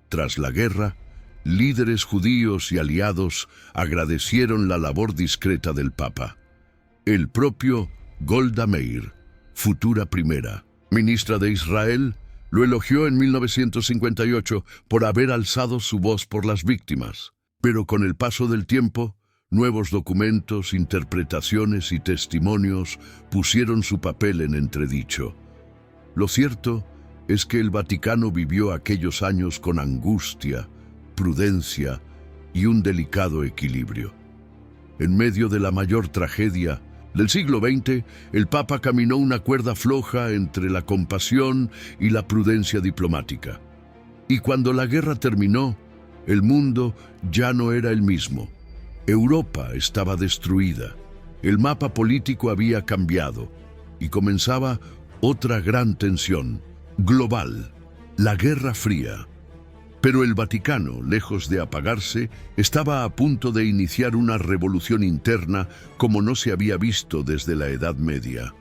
Tras la guerra, líderes judíos y aliados agradecieron la labor discreta del Papa. El propio Golda Meir, futura primera ministra de Israel, lo elogió en 1958 por haber alzado su voz por las víctimas. Pero con el paso del tiempo, nuevos documentos, interpretaciones y testimonios pusieron su papel en entredicho. Lo cierto es que el Vaticano vivió aquellos años con angustia, prudencia y un delicado equilibrio. En medio de la mayor tragedia del siglo XX, el Papa caminó una cuerda floja entre la compasión y la prudencia diplomática. Y cuando la guerra terminó, el mundo ya no era el mismo. Europa estaba destruida, el mapa político había cambiado y comenzaba otra gran tensión global, la Guerra Fría. Pero el Vaticano, lejos de apagarse, estaba a punto de iniciar una revolución interna como no se había visto desde la Edad Media.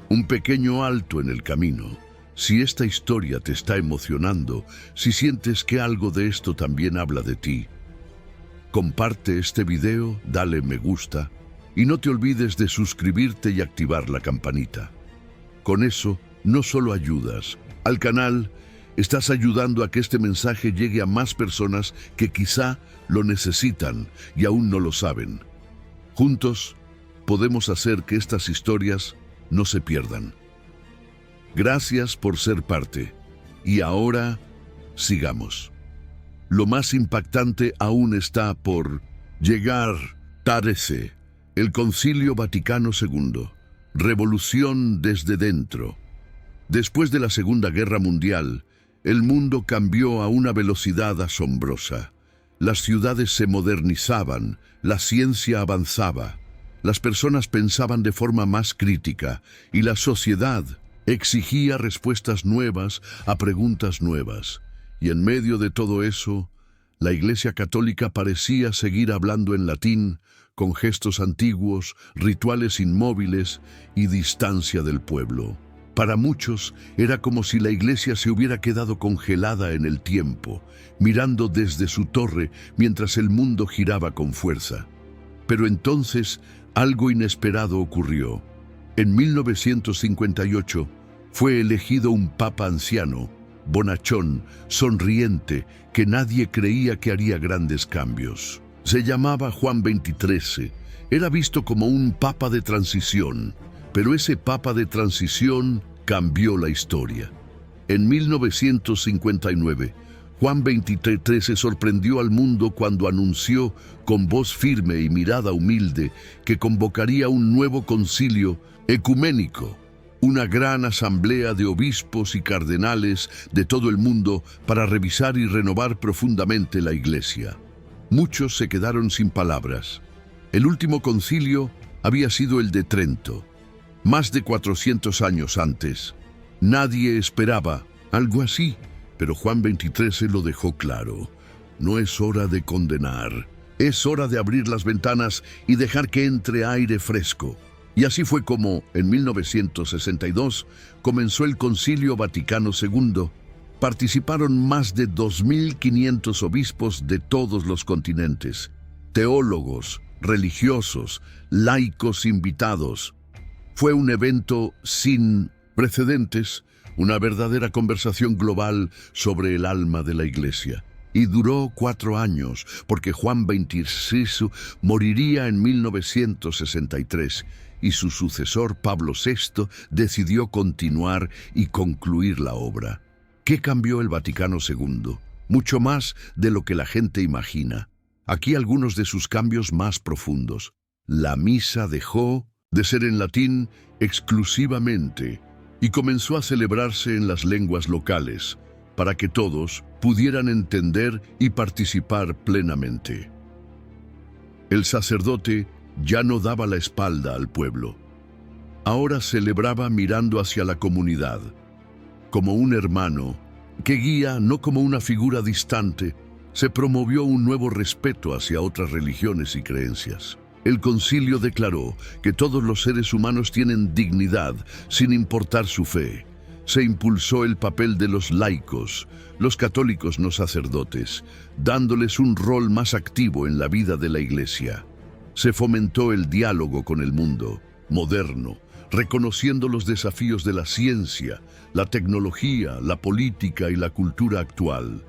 Un pequeño alto en el camino. Si esta historia te está emocionando, si sientes que algo de esto también habla de ti, comparte este video, dale me gusta y no te olvides de suscribirte y activar la campanita. Con eso, no solo ayudas al canal, estás ayudando a que este mensaje llegue a más personas que quizá lo necesitan y aún no lo saben. Juntos, podemos hacer que estas historias no se pierdan. Gracias por ser parte. Y ahora, sigamos. Lo más impactante aún está por llegar. Parece el Concilio Vaticano II. Revolución desde dentro. Después de la Segunda Guerra Mundial, el mundo cambió a una velocidad asombrosa. Las ciudades se modernizaban, la ciencia avanzaba, las personas pensaban de forma más crítica y la sociedad exigía respuestas nuevas a preguntas nuevas. Y en medio de todo eso, la Iglesia Católica parecía seguir hablando en latín, con gestos antiguos, rituales inmóviles y distancia del pueblo. Para muchos era como si la Iglesia se hubiera quedado congelada en el tiempo, mirando desde su torre mientras el mundo giraba con fuerza. Pero entonces algo inesperado ocurrió. En 1958 fue elegido un papa anciano, bonachón, sonriente, que nadie creía que haría grandes cambios. Se llamaba Juan XXIII. Era visto como un papa de transición. Pero ese papa de transición cambió la historia. En 1959, Juan XXIII sorprendió al mundo cuando anunció con voz firme y mirada humilde que convocaría un nuevo concilio ecuménico, una gran asamblea de obispos y cardenales de todo el mundo para revisar y renovar profundamente la Iglesia. Muchos se quedaron sin palabras. El último concilio había sido el de Trento, más de 400 años antes. Nadie esperaba algo así, Pero Juan 23 lo dejó claro. No es hora de condenar. Es hora de abrir las ventanas y dejar que entre aire fresco. Y así fue como, en 1962, comenzó el Concilio Vaticano II. Participaron más de 2.500 obispos de todos los continentes, teólogos, religiosos, laicos invitados. Fue un evento sin precedentes, una verdadera conversación global sobre el alma de la Iglesia. Y duró 4 años, porque Juan XXVI moriría en 1963 y su sucesor Pablo VI decidió continuar y concluir la obra. ¿Qué cambió el Vaticano II? Mucho más de lo que la gente imagina. Aquí algunos de sus cambios más profundos. La misa dejó de ser en latín exclusivamente y comenzó a celebrarse en las lenguas locales, para que todos pudieran entender y participar plenamente. El sacerdote ya no daba la espalda al pueblo. Ahora celebraba mirando hacia la comunidad, como un hermano que guía, no como una figura distante. Se promovió un nuevo respeto hacia otras religiones y creencias. El concilio declaró que todos los seres humanos tienen dignidad, sin importar su fe. Se impulsó el papel de los laicos, los católicos no sacerdotes, dándoles un rol más activo en la vida de la Iglesia. Se fomentó el diálogo con el mundo moderno, reconociendo los desafíos de la ciencia, la tecnología, la política y la cultura actual.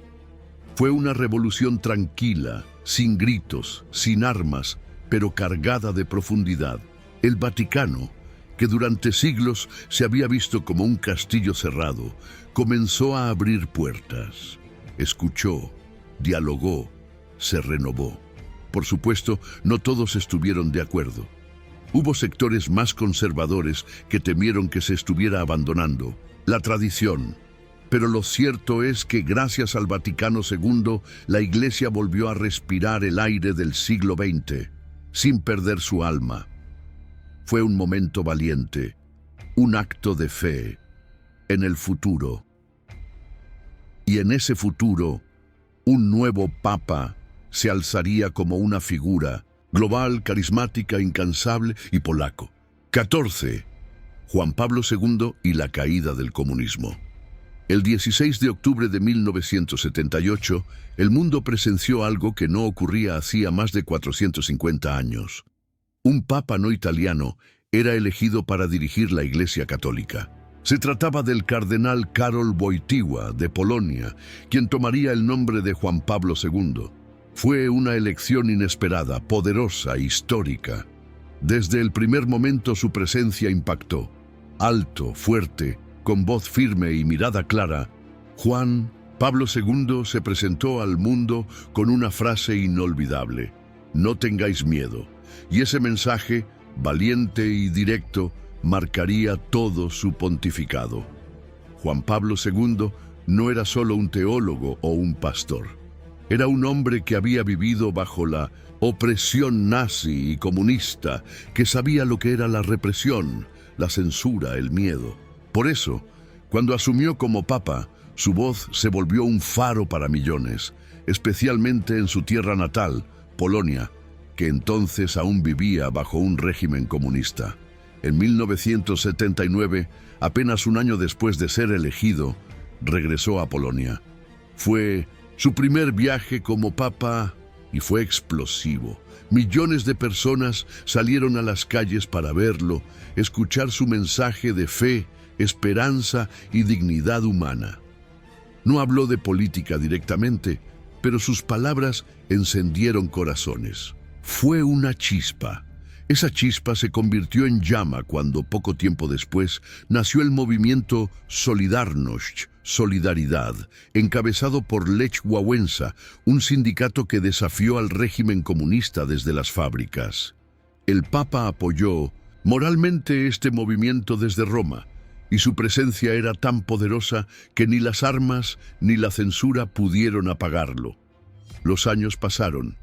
Fue una revolución tranquila, sin gritos, sin armas, pero cargada de profundidad. El Vaticano, que durante siglos se había visto como un castillo cerrado, comenzó a abrir puertas. Escuchó, dialogó, se renovó. Por supuesto, no todos estuvieron de acuerdo. Hubo sectores más conservadores que temieron que se estuviera abandonando la tradición. Pero lo cierto es que gracias al Vaticano II, la Iglesia volvió a respirar el aire del siglo XX, sin perder su alma. Fue un momento valiente, un acto de fe en el futuro. Y en ese futuro, un nuevo Papa se alzaría como una figura global, carismática, incansable y polaco. 14. Juan Pablo II y la caída del comunismo. El 16 de octubre de 1978, el mundo presenció algo que no ocurría hacía más de 450 años. Un papa no italiano era elegido para dirigir la Iglesia Católica. Se trataba del cardenal Karol Wojtyła de Polonia, quien tomaría el nombre de Juan Pablo II. Fue una elección inesperada, poderosa, histórica. Desde el primer momento su presencia impactó. Alto, fuerte, con voz firme y mirada clara, Juan Pablo II se presentó al mundo con una frase inolvidable: no tengáis miedo. Y ese mensaje, valiente y directo, marcaría todo su pontificado. Juan Pablo II no era solo un teólogo o un pastor. Era un hombre que había vivido bajo la opresión nazi y comunista, que sabía lo que era la represión, la censura, el miedo. Por eso, cuando asumió como papa, su voz se volvió un faro para millones, especialmente en su tierra natal, Polonia, que entonces aún vivía bajo un régimen comunista. En 1979, apenas un año después de ser elegido, regresó a Polonia. Fue su primer viaje como papa y fue explosivo. Millones de personas salieron a las calles para verlo, escuchar su mensaje de fe, esperanza y dignidad humana. No habló de política directamente, pero sus palabras encendieron corazones. Fue una chispa. Esa chispa se convirtió en llama cuando, poco tiempo después, nació el movimiento Solidarność, Solidaridad, encabezado por Lech Wałęsa, un sindicato que desafió al régimen comunista desde las fábricas. El Papa apoyó moralmente este movimiento desde Roma, y su presencia era tan poderosa que ni las armas ni la censura pudieron apagarlo. Los años pasaron,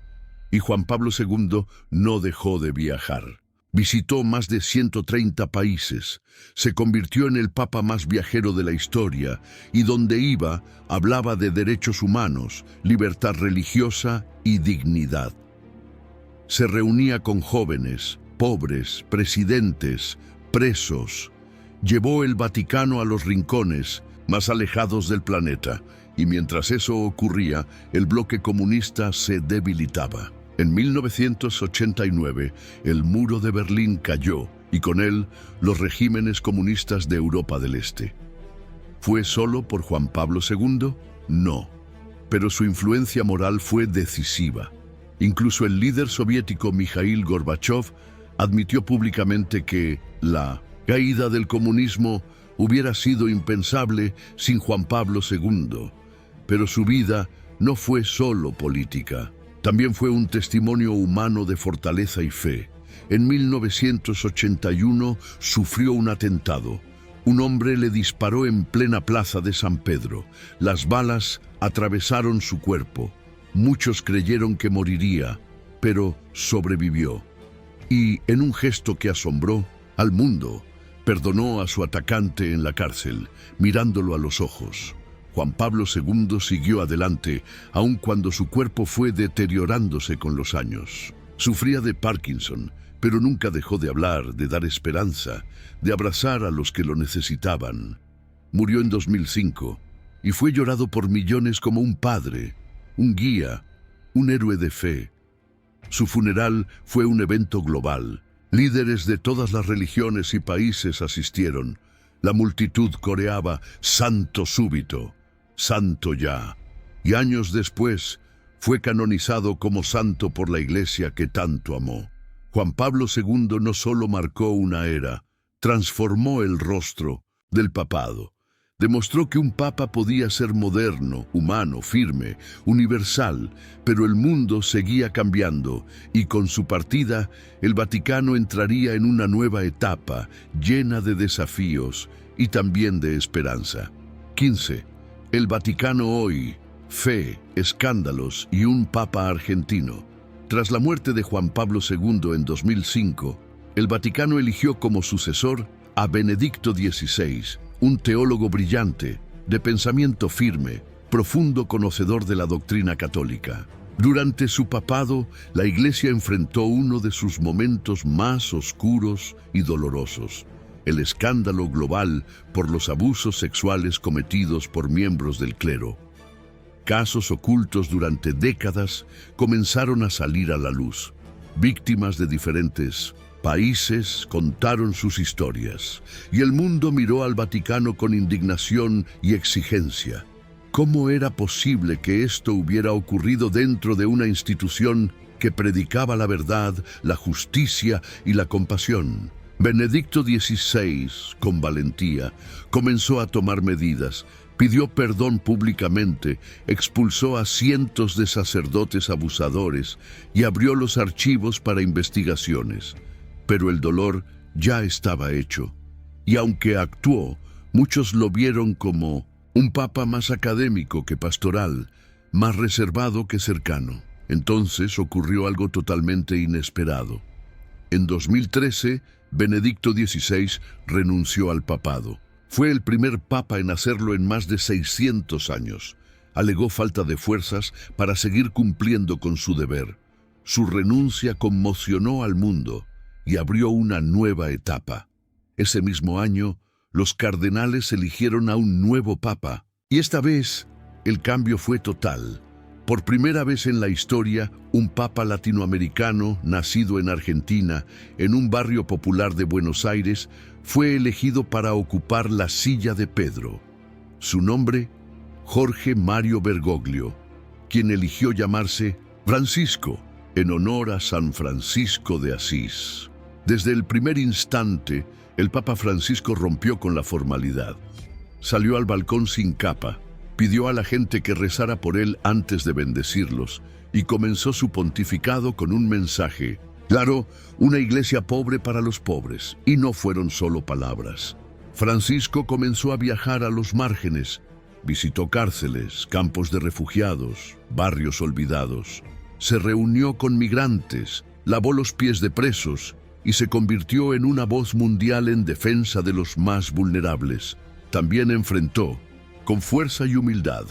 y Juan Pablo II no dejó de viajar. Visitó más de 130 países, se convirtió en el papa más viajero de la historia y donde iba hablaba de derechos humanos, libertad religiosa y dignidad. Se reunía con jóvenes, pobres, presidentes, presos. Llevó el Vaticano a los rincones más alejados del planeta y mientras eso ocurría, el bloque comunista se debilitaba. En 1989, el muro de Berlín cayó y con él los regímenes comunistas de Europa del Este. ¿Fue solo por Juan Pablo II? No, pero su influencia moral fue decisiva. Incluso el líder soviético Mikhail Gorbachev admitió públicamente que la caída del comunismo hubiera sido impensable sin Juan Pablo II. Pero su vida no fue solo política. También fue un testimonio humano de fortaleza y fe. En 1981 sufrió un atentado. Un hombre le disparó en plena plaza de San Pedro. Las balas atravesaron su cuerpo. Muchos creyeron que moriría, pero sobrevivió. Y, en un gesto que asombró al mundo, perdonó a su atacante en la cárcel, mirándolo a los ojos. Juan Pablo II siguió adelante, aun cuando su cuerpo fue deteriorándose con los años. Sufría de Parkinson, pero nunca dejó de hablar, de dar esperanza, de abrazar a los que lo necesitaban. Murió en 2005 y fue llorado por millones como un padre, un guía, un héroe de fe. Su funeral fue un evento global. Líderes de todas las religiones y países asistieron. La multitud coreaba «Santo súbito», «Santo ya». Y años después fue canonizado como santo por la Iglesia que tanto amó. Juan Pablo II no solo marcó una era, transformó el rostro del papado. Demostró que un papa podía ser moderno, humano, firme, universal, pero el mundo seguía cambiando y con su partida el Vaticano entraría en una nueva etapa llena de desafíos y también de esperanza. 15. El Vaticano hoy, fe, escándalos y un papa argentino. Tras la muerte de Juan Pablo II en 2005, el Vaticano eligió como sucesor a Benedicto XVI, un teólogo brillante, de pensamiento firme, profundo conocedor de la doctrina católica. Durante su papado, la Iglesia enfrentó uno de sus momentos más oscuros y dolorosos: el escándalo global por los abusos sexuales cometidos por miembros del clero. Casos ocultos durante décadas comenzaron a salir a la luz. Víctimas de diferentes países contaron sus historias, y el mundo miró al Vaticano con indignación y exigencia. ¿Cómo era posible que esto hubiera ocurrido dentro de una institución que predicaba la verdad, la justicia y la compasión? Benedicto XVI, con valentía, comenzó a tomar medidas. Pidió perdón públicamente, expulsó a cientos de sacerdotes abusadores y abrió los archivos para investigaciones. Pero el dolor ya estaba hecho, y aunque actuó, muchos lo vieron como un papa más académico que pastoral, más reservado que cercano. Entonces ocurrió algo totalmente inesperado. En 2013, Benedicto XVI renunció al papado. Fue el primer papa en hacerlo en más de 600 años. Alegó falta de fuerzas para seguir cumpliendo con su deber. Su renuncia conmocionó al mundo y abrió una nueva etapa. Ese mismo año, los cardenales eligieron a un nuevo papa, y esta vez el cambio fue total. Por primera vez en la historia, un papa latinoamericano, nacido en Argentina, en un barrio popular de Buenos Aires, fue elegido para ocupar la silla de Pedro. Su nombre, Jorge Mario Bergoglio, quien eligió llamarse Francisco, en honor a San Francisco de Asís. Desde el primer instante, el Papa Francisco rompió con la formalidad. Salió al balcón sin capa, pidió a la gente que rezara por él antes de bendecirlos y comenzó su pontificado con un mensaje. Claro, una iglesia pobre para los pobres, y no fueron solo palabras. Francisco comenzó a viajar a los márgenes, visitó cárceles, campos de refugiados, barrios olvidados, se reunió con migrantes, lavó los pies de presos y se convirtió en una voz mundial en defensa de los más vulnerables. También enfrentó, con fuerza y humildad,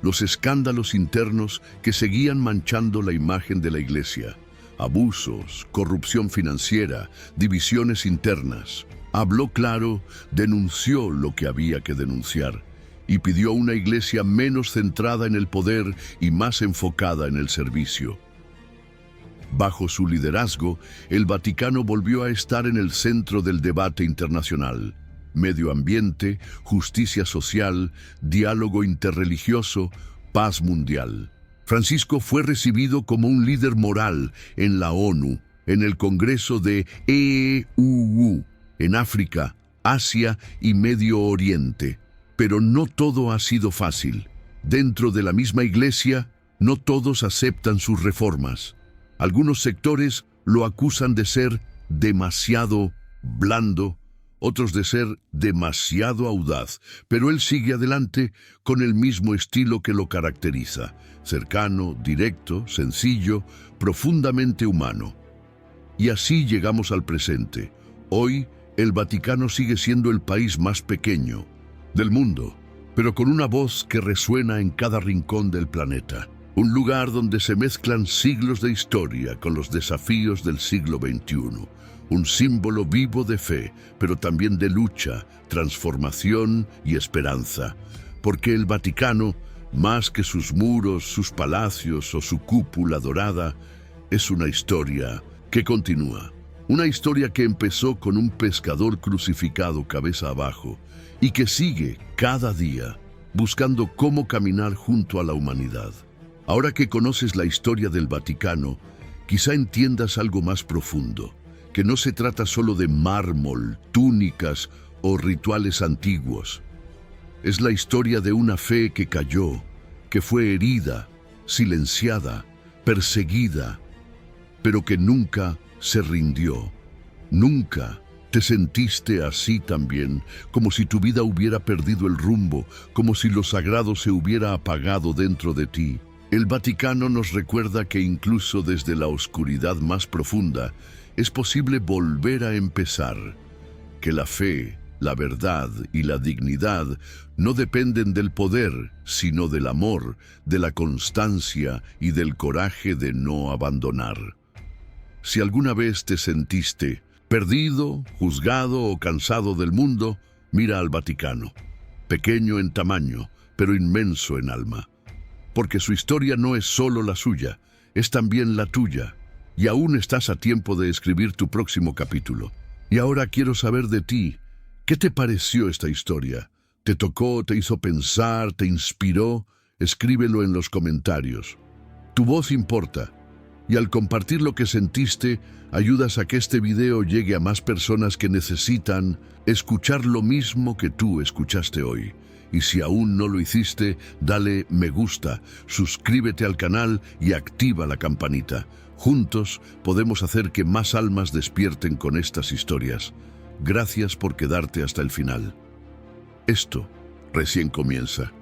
los escándalos internos que seguían manchando la imagen de la Iglesia. Abusos, corrupción financiera, divisiones internas. Habló claro, denunció lo que había que denunciar y pidió una Iglesia menos centrada en el poder y más enfocada en el servicio. Bajo su liderazgo, el Vaticano volvió a estar en el centro del debate internacional. Medio ambiente, justicia social, diálogo interreligioso, paz mundial. Francisco fue recibido como un líder moral en la ONU, en el Congreso de EUU, en África, Asia y Medio Oriente. Pero no todo ha sido fácil. Dentro de la misma Iglesia, no todos aceptan sus reformas. Algunos sectores lo acusan de ser demasiado blando, otros de ser demasiado audaz, pero él sigue adelante con el mismo estilo que lo caracteriza, cercano, directo, sencillo, profundamente humano. Y así llegamos al presente. Hoy, el Vaticano sigue siendo el país más pequeño del mundo, pero con una voz que resuena en cada rincón del planeta. Un lugar donde se mezclan siglos de historia con los desafíos del siglo XXI. Un símbolo vivo de fe, pero también de lucha, transformación y esperanza. Porque el Vaticano, más que sus muros, sus palacios o su cúpula dorada, es una historia que continúa. Una historia que empezó con un pescador crucificado cabeza abajo y que sigue cada día buscando cómo caminar junto a la humanidad. Ahora que conoces la historia del Vaticano, quizá entiendas algo más profundo, que no se trata solo de mármol, túnicas o rituales antiguos. Es la historia de una fe que cayó, que fue herida, silenciada, perseguida, pero que nunca se rindió. Nunca te sentiste así también, como si tu vida hubiera perdido el rumbo, como si lo sagrado se hubiera apagado dentro de ti. El Vaticano nos recuerda que incluso desde la oscuridad más profunda es posible volver a empezar, que la fe, la verdad y la dignidad no dependen del poder, sino del amor, de la constancia y del coraje de no abandonar. Si alguna vez te sentiste perdido, juzgado o cansado del mundo, mira al Vaticano, pequeño en tamaño, pero inmenso en alma. Porque su historia no es solo la suya, es también la tuya. Y aún estás a tiempo de escribir tu próximo capítulo. Y ahora quiero saber de ti, ¿qué te pareció esta historia? ¿Te tocó, te hizo pensar, te inspiró? Escríbelo en los comentarios. Tu voz importa. Y al compartir lo que sentiste, ayudas a que este video llegue a más personas que necesitan escuchar lo mismo que tú escuchaste hoy. Y si aún no lo hiciste, dale me gusta, suscríbete al canal y activa la campanita. Juntos podemos hacer que más almas despierten con estas historias. Gracias por quedarte hasta el final. Esto recién comienza.